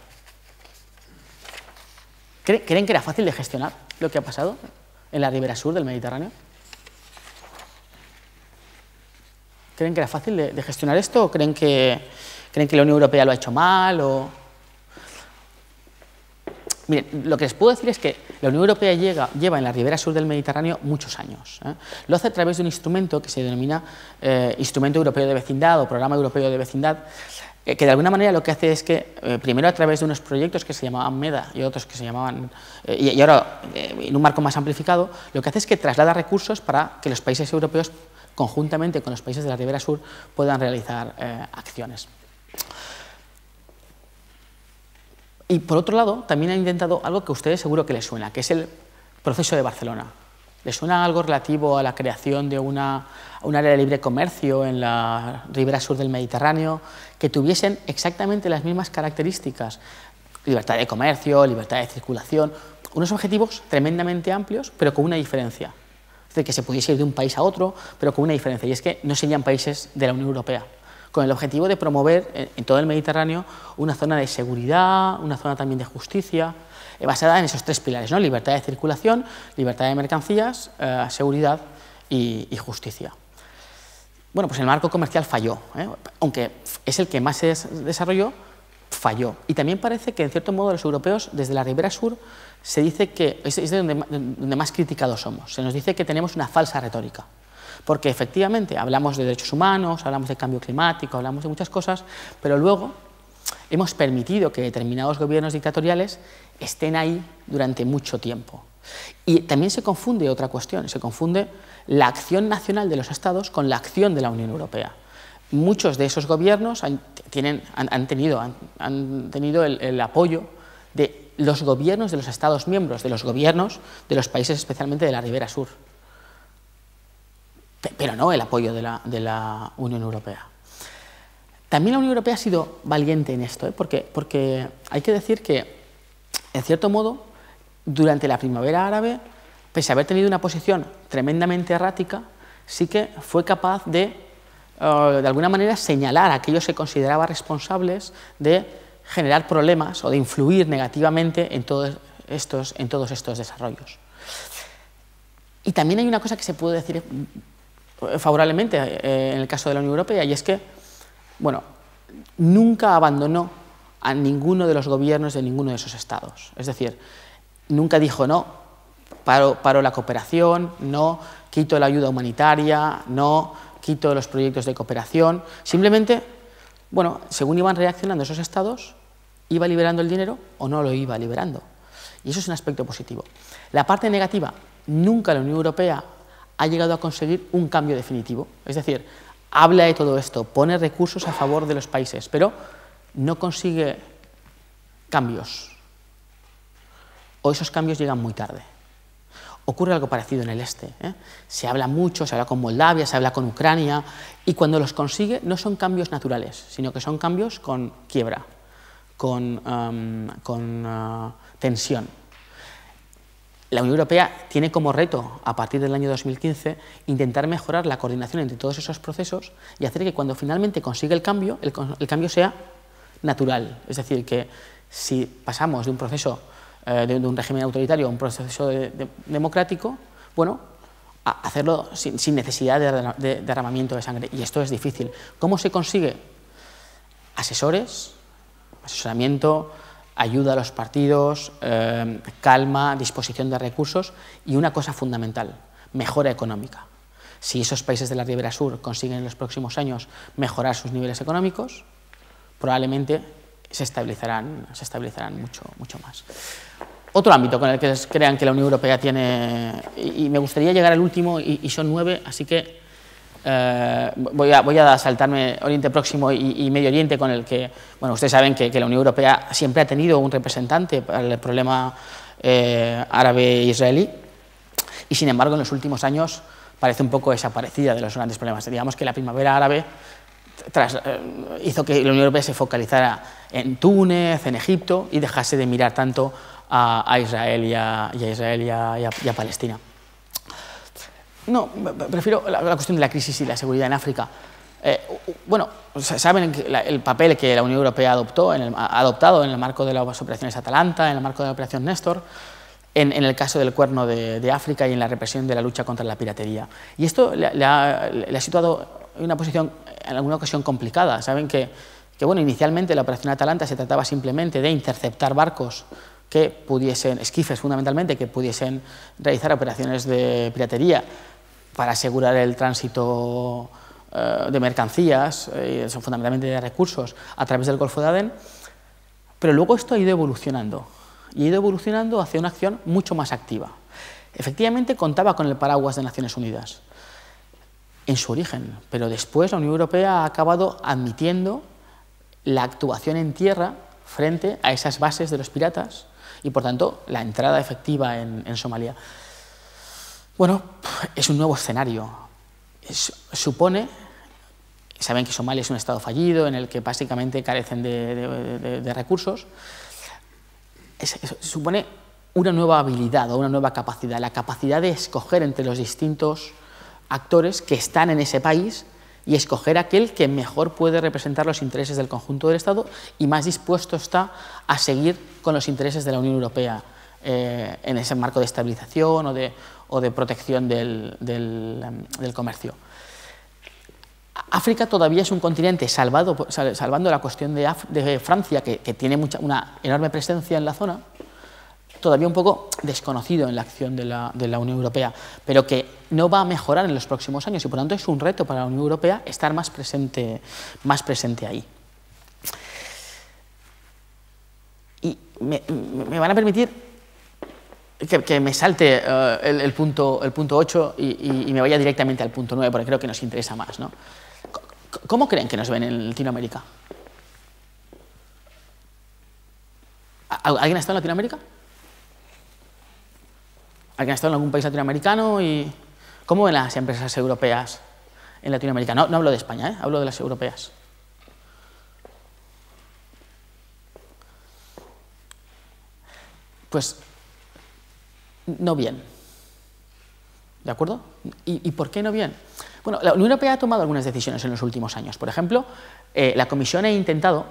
¿Creen que era fácil de gestionar lo que ha pasado en la ribera sur del Mediterráneo? ¿Creen que era fácil de gestionar esto o creen que la Unión Europea lo ha hecho mal? Miren, lo que les puedo decir es que la Unión Europea lleva en la ribera sur del Mediterráneo muchos años. Lo hace a través de un instrumento que se denomina Instrumento Europeo de Vecindad o Programa Europeo de Vecindad, que de alguna manera lo que hace es que, primero a través de unos proyectos que se llamaban MEDA y otros que se llamaban, y ahora en un marco más amplificado, lo que hace es que traslada recursos para que los países europeos, conjuntamente con los países de la Ribera Sur, puedan realizar acciones. Y por otro lado, también han intentado algo que a ustedes seguro que les suena, que es el proceso de Barcelona. ¿Les suena algo relativo a la creación de un área de libre comercio en la ribera sur del Mediterráneo que tuviesen exactamente las mismas características? Libertad de comercio, libertad de circulación, unos objetivos tremendamente amplios, pero con una diferencia. Es decir, que se pudiese ir de un país a otro, pero con una diferencia, y es que no serían países de la Unión Europea, con el objetivo de promover en todo el Mediterráneo una zona de seguridad, una zona también de justicia, basada en esos tres pilares, ¿no? Libertad de circulación, libertad de mercancías, seguridad y justicia. Bueno, pues el marco comercial falló, aunque es el que más se desarrolló, falló. Y también parece que, en cierto modo, los europeos, desde la ribera sur, se dice que es de donde más criticados somos. Se nos dice que tenemos una falsa retórica. Porque efectivamente hablamos de derechos humanos, hablamos de cambio climático, hablamos de muchas cosas, pero luego hemos permitido que determinados gobiernos dictatoriales estén ahí durante mucho tiempo. Y también se confunde otra cuestión, se confunde la acción nacional de los Estados con la acción de la Unión Europea. Muchos de esos gobiernos han tenido el apoyo de los gobiernos de los Estados miembros, de los gobiernos de los países especialmente de la Ribera Sur, pero no el apoyo de la Unión Europea. También la Unión Europea ha sido valiente en esto, porque hay que decir que, en cierto modo, durante la primavera árabe, pese a haber tenido una posición tremendamente errática, sí que fue capaz de alguna manera señalar a aquellos que consideraba responsables de generar problemas o de influir negativamente en todos estos desarrollos. Y también hay una cosa que se puede decir favorablemente en el caso de la Unión Europea, y es que, bueno, nunca abandonó a ninguno de los gobiernos de ninguno de esos estados. Es decir, nunca dijo no, paro la cooperación, no quito la ayuda humanitaria, no quito los proyectos de cooperación. Simplemente, bueno, según iban reaccionando esos estados, iba liberando el dinero o no lo iba liberando. Y eso es un aspecto positivo. La parte negativa, nunca la Unión Europea ha llegado a conseguir un cambio definitivo. Es decir, habla de todo esto, pone recursos a favor de los países, pero no consigue cambios. O esos cambios llegan muy tarde. Ocurre algo parecido en el este. Se habla mucho, se habla con Moldavia, se habla con Ucrania, y cuando los consigue no son cambios naturales, sino que son cambios con quiebra, con tensión. La Unión Europea tiene como reto, a partir del año 2015, intentar mejorar la coordinación entre todos esos procesos y hacer que cuando finalmente consigue el cambio sea natural. Es decir, que si pasamos de un proceso de un régimen autoritario a un proceso democrático, bueno, a hacerlo sin necesidad de derramamiento de sangre. Y esto es difícil. ¿Cómo se consigue? Asesoramiento, ayuda a los partidos, calma, disposición de recursos y una cosa fundamental, mejora económica. Si esos países de la Ribera Sur consiguen en los próximos años mejorar sus niveles económicos, probablemente se estabilizarán mucho más. Otro ámbito con el que crean que la Unión Europea tiene, y me gustaría llegar al último, y son 9, así que voy a saltarme Oriente Próximo y Medio Oriente, con el que, bueno, ustedes saben que la Unión Europea siempre ha tenido un representante para el problema árabe-israelí, y sin embargo en los últimos años parece un poco desaparecida de los grandes problemas. Digamos que la primavera árabe hizo que la Unión Europea se focalizara en Túnez, en Egipto, y dejase de mirar tanto a Israel y a Palestina. No, prefiero la cuestión de la crisis y la seguridad en África. Bueno, saben el papel que la Unión Europea ha adoptado en el marco de las operaciones Atalanta, en el marco de la operación Néstor, en el caso del Cuerno de África y en la represión de la lucha contra la piratería. Y esto le ha situado en una posición en alguna ocasión complicada. Saben que bueno, inicialmente la operación Atalanta se trataba simplemente de interceptar barcos que pudiesen, esquifes fundamentalmente, que pudiesen realizar operaciones de piratería para asegurar el tránsito de mercancías, fundamentalmente de recursos, a través del Golfo de Adén, pero luego esto ha ido evolucionando, y ha ido evolucionando hacia una acción mucho más activa. Efectivamente contaba con el paraguas de Naciones Unidas en su origen, pero después la Unión Europea ha acabado admitiendo la actuación en tierra frente a esas bases de los piratas y, por tanto, la entrada efectiva en Somalia. Bueno, es un nuevo escenario. Supone, saben que Somalia es un estado fallido en el que básicamente carecen de recursos, supone una nueva habilidad o una nueva capacidad, la capacidad de escoger entre los distintos actores que están en ese país y escoger aquel que mejor puede representar los intereses del conjunto del Estado y más dispuesto está a seguir con los intereses de la Unión Europea en ese marco de estabilización o de protección del comercio. África todavía es un continente, salvando la cuestión de Francia, que tiene una enorme presencia en la zona, todavía un poco desconocido en la acción de la Unión Europea, pero que no va a mejorar en los próximos años y por tanto es un reto para la Unión Europea estar más presente ahí. Y me van a permitir que me salte el punto 8 y me vaya directamente al punto 9, porque creo que nos interesa más, ¿no? ¿Cómo creen que nos ven en Latinoamérica? ¿Alguien ha estado en Latinoamérica? ¿Alguien ha estado en algún país latinoamericano? ¿Y cómo ven las empresas europeas en Latinoamérica? No hablo de España, hablo de las europeas. Pues no bien. ¿De acuerdo? ¿Y por qué no bien? Bueno, la Unión Europea ha tomado algunas decisiones en los últimos años. Por ejemplo, la Comisión ha intentado,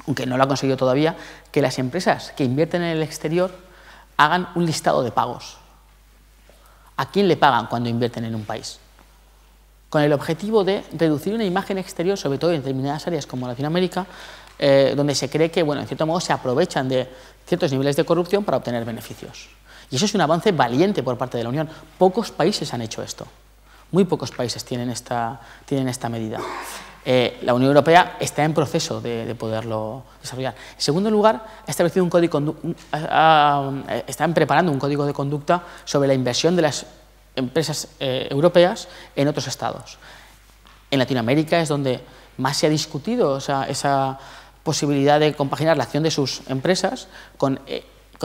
aunque no lo ha conseguido todavía, que las empresas que invierten en el exterior hagan un listado de pagos. ¿A quién le pagan cuando invierten en un país? Con el objetivo de reducir una imagen exterior, sobre todo en determinadas áreas como Latinoamérica, donde se cree que, bueno, en cierto modo se aprovechan de ciertos niveles de corrupción para obtener beneficios. Y eso es un avance valiente por parte de la Unión. Pocos países han hecho esto. Muy pocos países tienen esta medida. La Unión Europea está en proceso de poderlo desarrollar. En segundo lugar, ha establecido están preparando un código de conducta sobre la inversión de las empresas europeas en otros estados. En Latinoamérica es donde más se ha discutido esa posibilidad de compaginar la acción de sus empresas con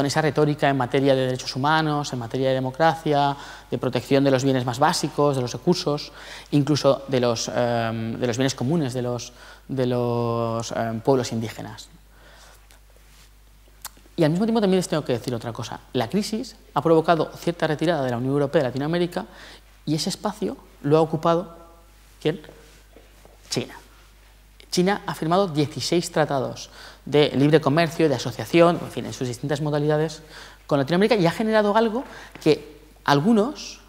esa retórica en materia de derechos humanos, en materia de democracia, de protección de los bienes más básicos, de los recursos, incluso de los bienes comunes de los pueblos indígenas. Y al mismo tiempo también les tengo que decir otra cosa. La crisis ha provocado cierta retirada de la Unión Europea de Latinoamérica y ese espacio lo ha ocupado, ¿quién? China. China ha firmado 16 tratados de libre comercio, de asociación, en fin, en sus distintas modalidades con Latinoamérica, y ha generado algo que algunos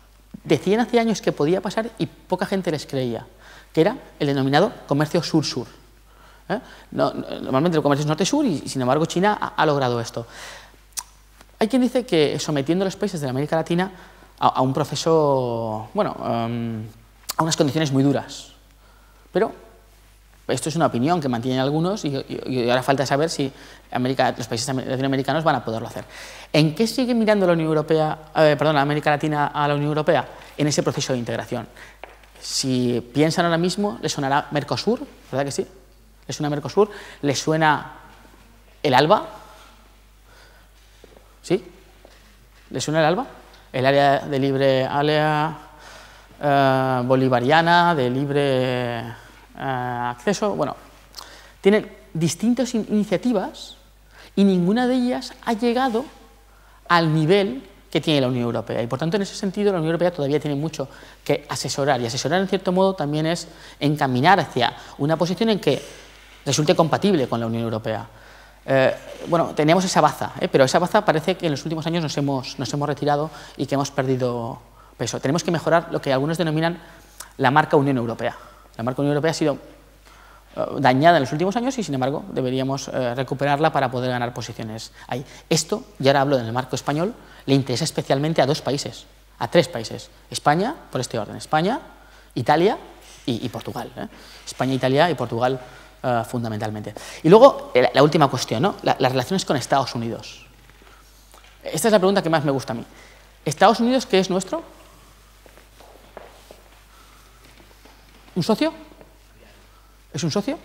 decían hace años que podía pasar y poca gente les creía, que era el denominado comercio sur-sur. Normalmente el comercio es norte-sur y, sin embargo, China ha logrado esto. Hay quien dice que sometiendo a los países de la América Latina a un proceso, bueno, a unas condiciones muy duras, pero esto es una opinión que mantienen algunos y ahora falta saber si los países latinoamericanos van a poderlo hacer. ¿En qué sigue mirando la Unión Europea, la América Latina a la Unión Europea? En ese proceso de integración. Si piensan ahora mismo, les sonará Mercosur, ¿verdad que sí? ¿Les suena Mercosur? ¿Les suena el ALBA? ¿Sí? ¿Les suena el ALBA? El área de libre, bolivariana, de libre acceso. Bueno, tienen distintas iniciativas y ninguna de ellas ha llegado al nivel que tiene la Unión Europea. Y por tanto, en ese sentido, la Unión Europea todavía tiene mucho que asesorar. Y asesorar, en cierto modo, también es encaminar hacia una posición en que resulte compatible con la Unión Europea. Bueno, teníamos esa baza, pero esa baza parece que en los últimos años nos hemos retirado y que hemos perdido peso. Tenemos que mejorar lo que algunos denominan la marca Unión Europea. La marca Unión Europea ha sido dañada en los últimos años y, sin embargo, deberíamos recuperarla para poder ganar posiciones ahí. Esto, y ahora hablo en el marco español, le interesa especialmente a tres países. España, por este orden, España, Italia y Portugal. España, Italia y Portugal, fundamentalmente. Y luego, la última cuestión, ¿no? Las relaciones con Estados Unidos. Esta es la pregunta que más me gusta a mí. ¿Estados Unidos qué es nuestro? ¿Un socio? ¿Es un socio?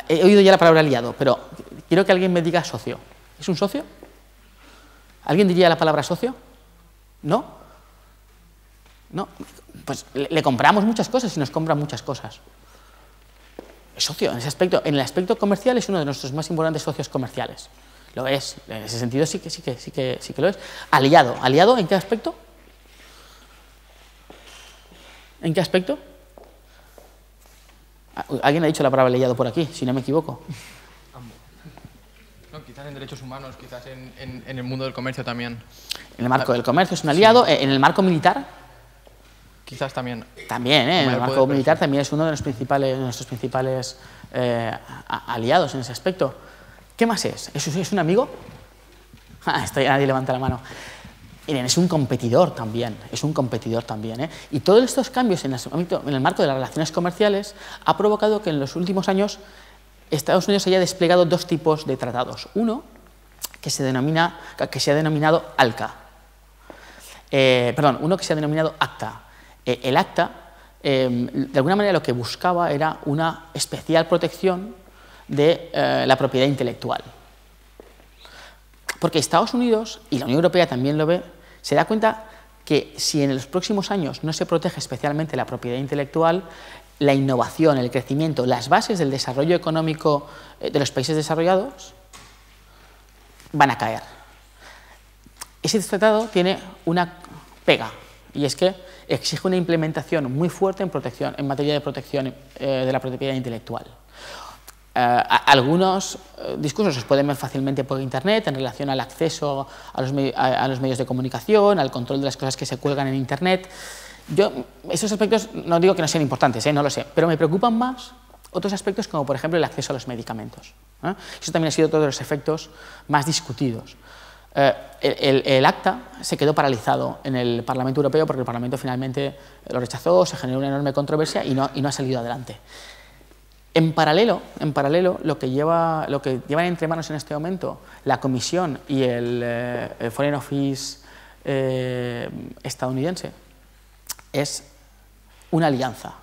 He oído ya la palabra aliado, pero quiero que alguien me diga socio. ¿Es un socio? ¿Alguien diría la palabra socio? ¿No? ¿No? Pues le compramos muchas cosas y nos compran muchas cosas. Es socio, en ese aspecto. En el aspecto comercial es uno de nuestros más importantes socios comerciales. Lo es. En ese sentido sí que lo es. Aliado. ¿Aliado en qué aspecto? ¿En qué aspecto? Alguien ha dicho la palabra aliado por aquí, si no me equivoco. No, quizás en derechos humanos, quizás en el mundo del comercio también. En el marco del comercio es un aliado. Sí. En el marco militar. Quizás también. También, en el marco militar también es uno de nuestros principales aliados en ese aspecto. ¿Qué más es? ¿Es un amigo? Nadie levanta la mano. Miren, es un competidor también, Y todos estos cambios en el marco de las relaciones comerciales ha provocado que en los últimos años Estados Unidos haya desplegado dos tipos de tratados. Uno, que se ha denominado ALCA. Uno que se ha denominado ACTA. El ACTA, de alguna manera, lo que buscaba era una especial protección de la propiedad intelectual. Porque Estados Unidos, y la Unión Europea también lo ve, se da cuenta que si en los próximos años no se protege especialmente la propiedad intelectual, la innovación, el crecimiento, las bases del desarrollo económico de los países desarrollados van a caer. Ese tratado tiene una pega, y es que exige una implementación muy fuerte en materia de protección de la propiedad intelectual. Algunos discursos se pueden ver fácilmente por Internet en relación al acceso a los medios de comunicación, al control de las cosas que se cuelgan en Internet. Yo, esos aspectos no digo que no sean importantes, no lo sé, pero me preocupan más otros aspectos como, por ejemplo, el acceso a los medicamentos. Eso también ha sido otro de los efectos más discutidos. El ACTA se quedó paralizado en el Parlamento Europeo porque el Parlamento finalmente lo rechazó, se generó una enorme controversia y no ha salido adelante. En paralelo, lo que llevan entre manos en este momento la Comisión y el Foreign Office estadounidense es una alianza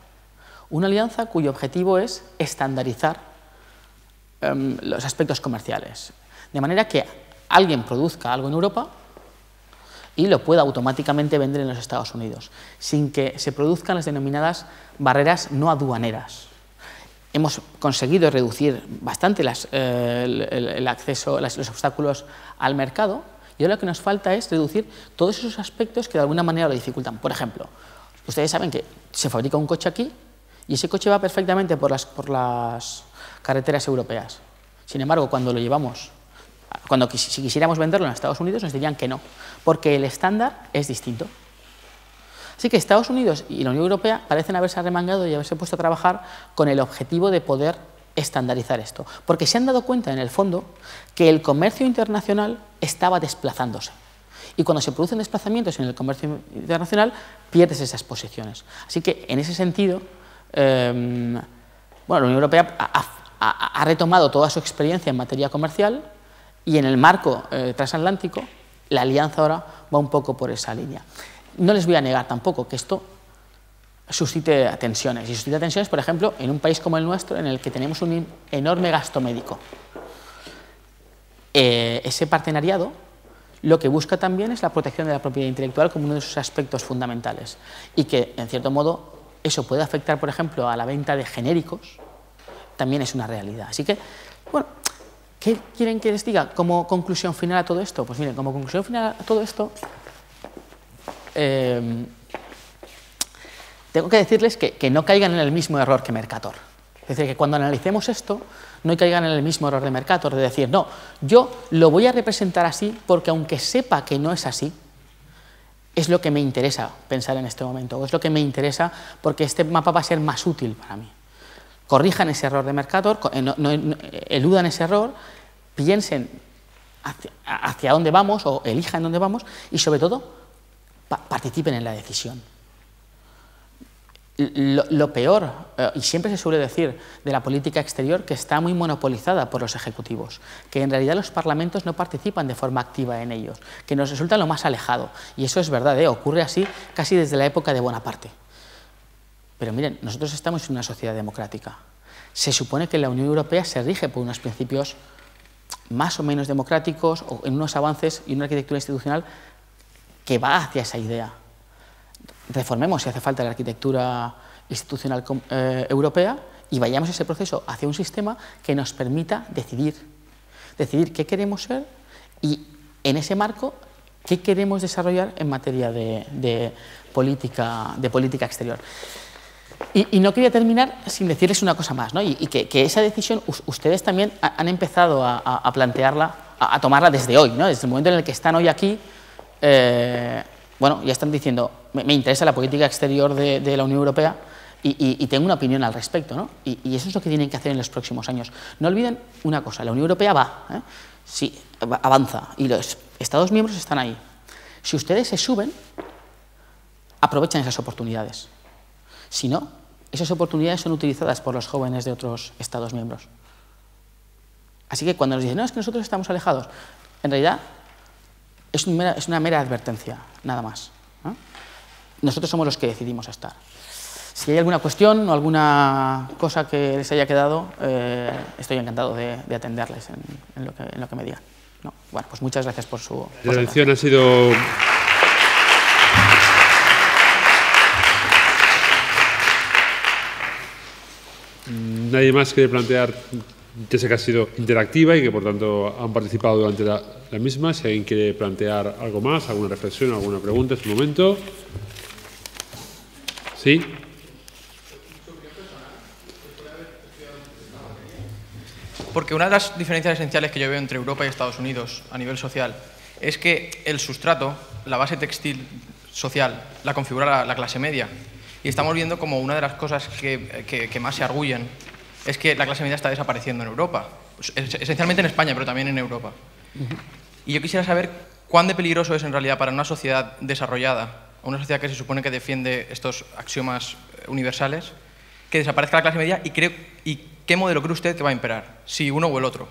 cuyo objetivo es estandarizar los aspectos comerciales, de manera que alguien produzca algo en Europa y lo pueda automáticamente vender en los Estados Unidos, sin que se produzcan las denominadas barreras no aduaneras. Hemos conseguido reducir bastante el acceso, los obstáculos al mercado, y ahora lo que nos falta es reducir todos esos aspectos que de alguna manera lo dificultan. Por ejemplo, ustedes saben que se fabrica un coche aquí y ese coche va perfectamente por las carreteras europeas. Sin embargo, cuando lo llevamos, si quisiéramos venderlo en Estados Unidos, nos dirían que no, porque el estándar es distinto. Así que Estados Unidos y la Unión Europea parecen haberse arremangado y haberse puesto a trabajar con el objetivo de poder estandarizar esto, porque se han dado cuenta en el fondo que el comercio internacional estaba desplazándose. Y cuando se producen desplazamientos en el comercio internacional, pierdes esas posiciones. Así que, en ese sentido, la Unión Europea ha retomado toda su experiencia en materia comercial y en el marco transatlántico, la alianza ahora va un poco por esa línea. No les voy a negar tampoco que esto suscite tensiones. Y suscita tensiones, por ejemplo, en un país como el nuestro, en el que tenemos un enorme gasto médico. Ese partenariado lo que busca también es la protección de la propiedad intelectual como uno de sus aspectos fundamentales. Y que, en cierto modo, eso puede afectar, por ejemplo, a la venta de genéricos, también es una realidad. Así que, bueno, ¿qué quieren que les diga como conclusión final a todo esto? Pues miren, como conclusión final a todo esto, tengo que decirles que no caigan en el mismo error que Mercator. Es decir, que cuando analicemos esto, no caigan en el mismo error de Mercator, de decir, no, yo lo voy a representar así porque aunque sepa que no es así, es lo que me interesa pensar en este momento, o es lo que me interesa porque este mapa va a ser más útil para mí. Corrijan ese error de Mercator, eludan ese error, piensen hacia dónde vamos o elijan dónde vamos y, sobre todo, participen en la decisión. Lo peor, y siempre se suele decir de la política exterior, que está muy monopolizada por los ejecutivos, que en realidad los parlamentos no participan de forma activa en ellos, que nos resulta lo más alejado. Y eso es verdad, ocurre así casi desde la época de Bonaparte. Pero miren, nosotros estamos en una sociedad democrática. Se supone que la Unión Europea se rige por unos principios más o menos democráticos, o en unos avances y una arquitectura institucional que va hacia esa idea. Reformemos, si hace falta, la arquitectura institucional europea y vayamos ese proceso hacia un sistema que nos permita decidir qué queremos ser y, en ese marco, qué queremos desarrollar en materia de política exterior. Y no quería terminar sin decirles una cosa más, ¿no? y que esa decisión ustedes también han empezado a plantearla, a tomarla desde hoy, ¿no? Desde el momento en el que están hoy aquí. Bueno, ya están diciendo, me interesa la política exterior de la Unión Europea y tengo una opinión al respecto, ¿no? Y eso es lo que tienen que hacer en los próximos años. No olviden una cosa, la Unión Europea sí, avanza y los Estados miembros están ahí. Si ustedes se suben, aprovechan esas oportunidades. Si no, esas oportunidades son utilizadas por los jóvenes de otros Estados miembros. Así que cuando nos dicen, no, es que nosotros estamos alejados, en realidad es una mera advertencia, nada más, ¿no? Nosotros somos los que decidimos estar. Si hay alguna cuestión o alguna cosa que les haya quedado, estoy encantado de atenderles en lo que me digan, ¿no? Bueno, pues muchas gracias por su... La intervención ha sido... Nadie más quiere plantear, ya sé que ha sido interactiva y que por tanto han participado durante la misma. Si alguien quiere plantear algo más, alguna reflexión, alguna pregunta, es un momento. ¿Sí? Porque una de las diferencias esenciales que yo veo entre Europa y Estados Unidos a nivel social es que el sustrato, la base textil social, la configura la clase media. Y estamos viendo como una de las cosas que más se arguyen es que la clase media está desapareciendo en Europa. Esencialmente en España, pero también en Europa. Y yo quisiera saber cuán de peligroso es en realidad para una sociedad desarrollada, una sociedad que se supone que defiende estos axiomas universales, que desaparezca la clase media y qué modelo cree usted que va a imperar, si uno o el otro.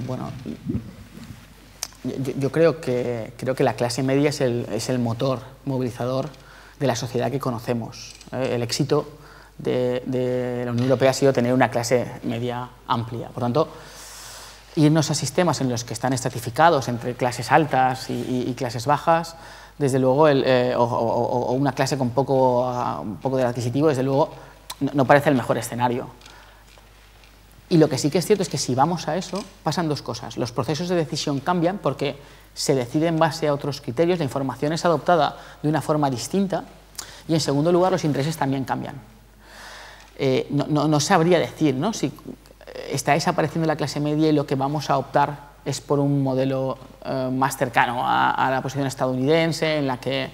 Bueno, yo creo que la clase media es el motor movilizador de la sociedad que conocemos. El éxito de la Unión Europea ha sido tener una clase media amplia. Por tanto, irnos a sistemas en los que están estratificados entre clases altas y clases bajas, desde luego, o una clase con un poco de adquisitivo, desde luego, no parece el mejor escenario. Y lo que sí que es cierto es que si vamos a eso, pasan dos cosas. Los procesos de decisión cambian porque se decide en base a otros criterios, la información es adoptada de una forma distinta y, en segundo lugar, los intereses también cambian. No sabría decir, ¿no?, si está desapareciendo la clase media y lo que vamos a optar es por un modelo más cercano a la posición estadounidense, en la que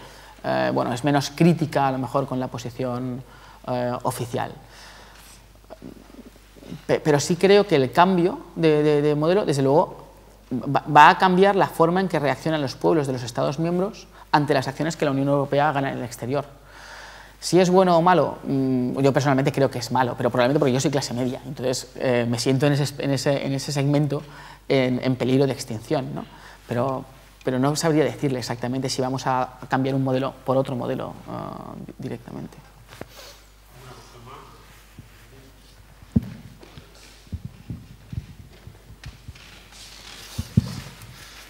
bueno, es menos crítica a lo mejor con la posición oficial. Pero sí creo que el cambio de modelo, desde luego, va a cambiar la forma en que reaccionan los pueblos de los Estados miembros ante las acciones que la Unión Europea haga en el exterior. Si es bueno o malo, yo personalmente creo que es malo, pero probablemente porque yo soy clase media, entonces me siento en ese segmento en peligro de extinción, ¿no? Pero no sabría decirle exactamente si vamos a cambiar un modelo por otro modelo directamente.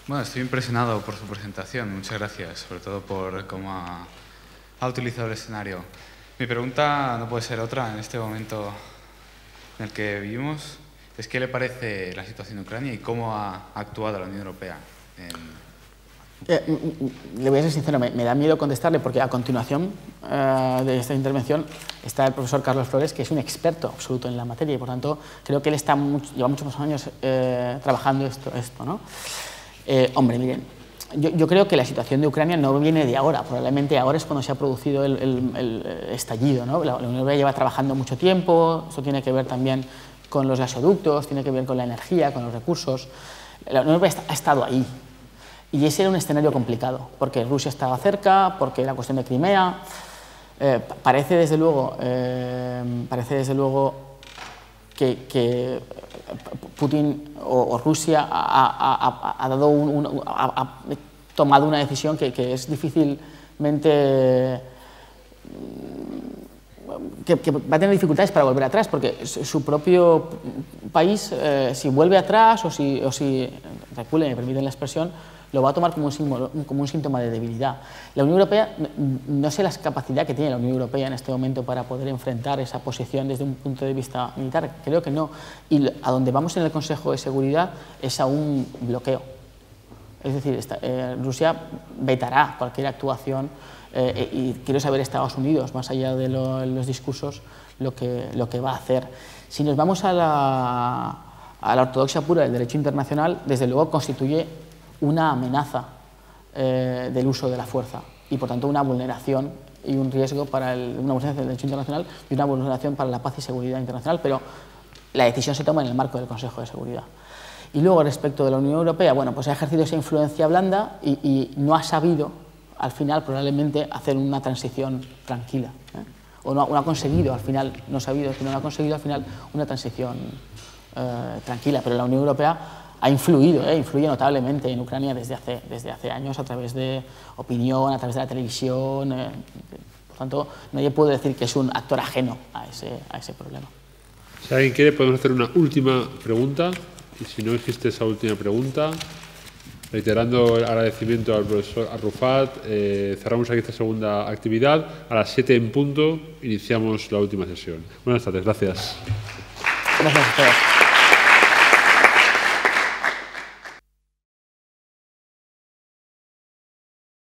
Bueno, estoy impresionado por su presentación, muchas gracias, sobre todo por cómo ha utilizado el escenario. Mi pregunta no puede ser otra en este momento en el que vivimos, es qué le parece la situación en Ucrania y cómo ha actuado la Unión Europea. Le voy a ser sincero, me da miedo contestarle porque a continuación de esta intervención está el profesor Carlos Flores, que es un experto absoluto en la materia y por tanto creo que él lleva muchos años trabajando esto, ¿no? Hombre, miren, yo creo que la situación de Ucrania no viene de ahora, probablemente ahora es cuando se ha producido el estallido, ¿no? La Unión Europea lleva trabajando mucho tiempo, eso tiene que ver también con los gasoductos, tiene que ver con la energía, con los recursos. La Unión Europea ha estado ahí y ese era un escenario complicado, porque Rusia estaba cerca, porque la cuestión de Crimea, parece desde luego que Putin o Rusia ha tomado una decisión que es difícilmente, que va a tener dificultades para volver atrás, porque su propio país, si vuelve atrás o si recule, me permiten la expresión, lo va a tomar como un síntoma de debilidad. La Unión Europea, no sé la capacidad que tiene la Unión Europea en este momento para poder enfrentar esa posición desde un punto de vista militar, creo que no. Y a donde vamos en el Consejo de Seguridad es a un bloqueo. Es decir, Rusia vetará cualquier actuación y quiero saber Estados Unidos, más allá de los discursos, lo que va a hacer. Si nos vamos a la ortodoxia pura del derecho internacional, desde luego constituye una amenaza del uso de la fuerza y por tanto una vulneración y un riesgo para una vulneración del derecho internacional y una vulneración para la paz y seguridad internacional, pero la decisión se toma en el marco del Consejo de Seguridad. Y luego respecto de la Unión Europea, bueno, pues ha ejercido esa influencia blanda y no ha sabido al final probablemente hacer una transición tranquila, o no ha conseguido al final, no ha sabido, sino no ha conseguido al final una transición tranquila, pero la Unión Europea influye notablemente en Ucrania desde hace años a través de opinión, a través de la televisión. Por tanto, nadie puede decir que es un actor ajeno a ese problema. Si alguien quiere, podemos hacer una última pregunta. Y si no existe esa última pregunta, reiterando el agradecimiento al profesor Arrufat, cerramos aquí esta segunda actividad. A las 7 en punto iniciamos la última sesión. Buenas tardes, gracias. Gracias a todos.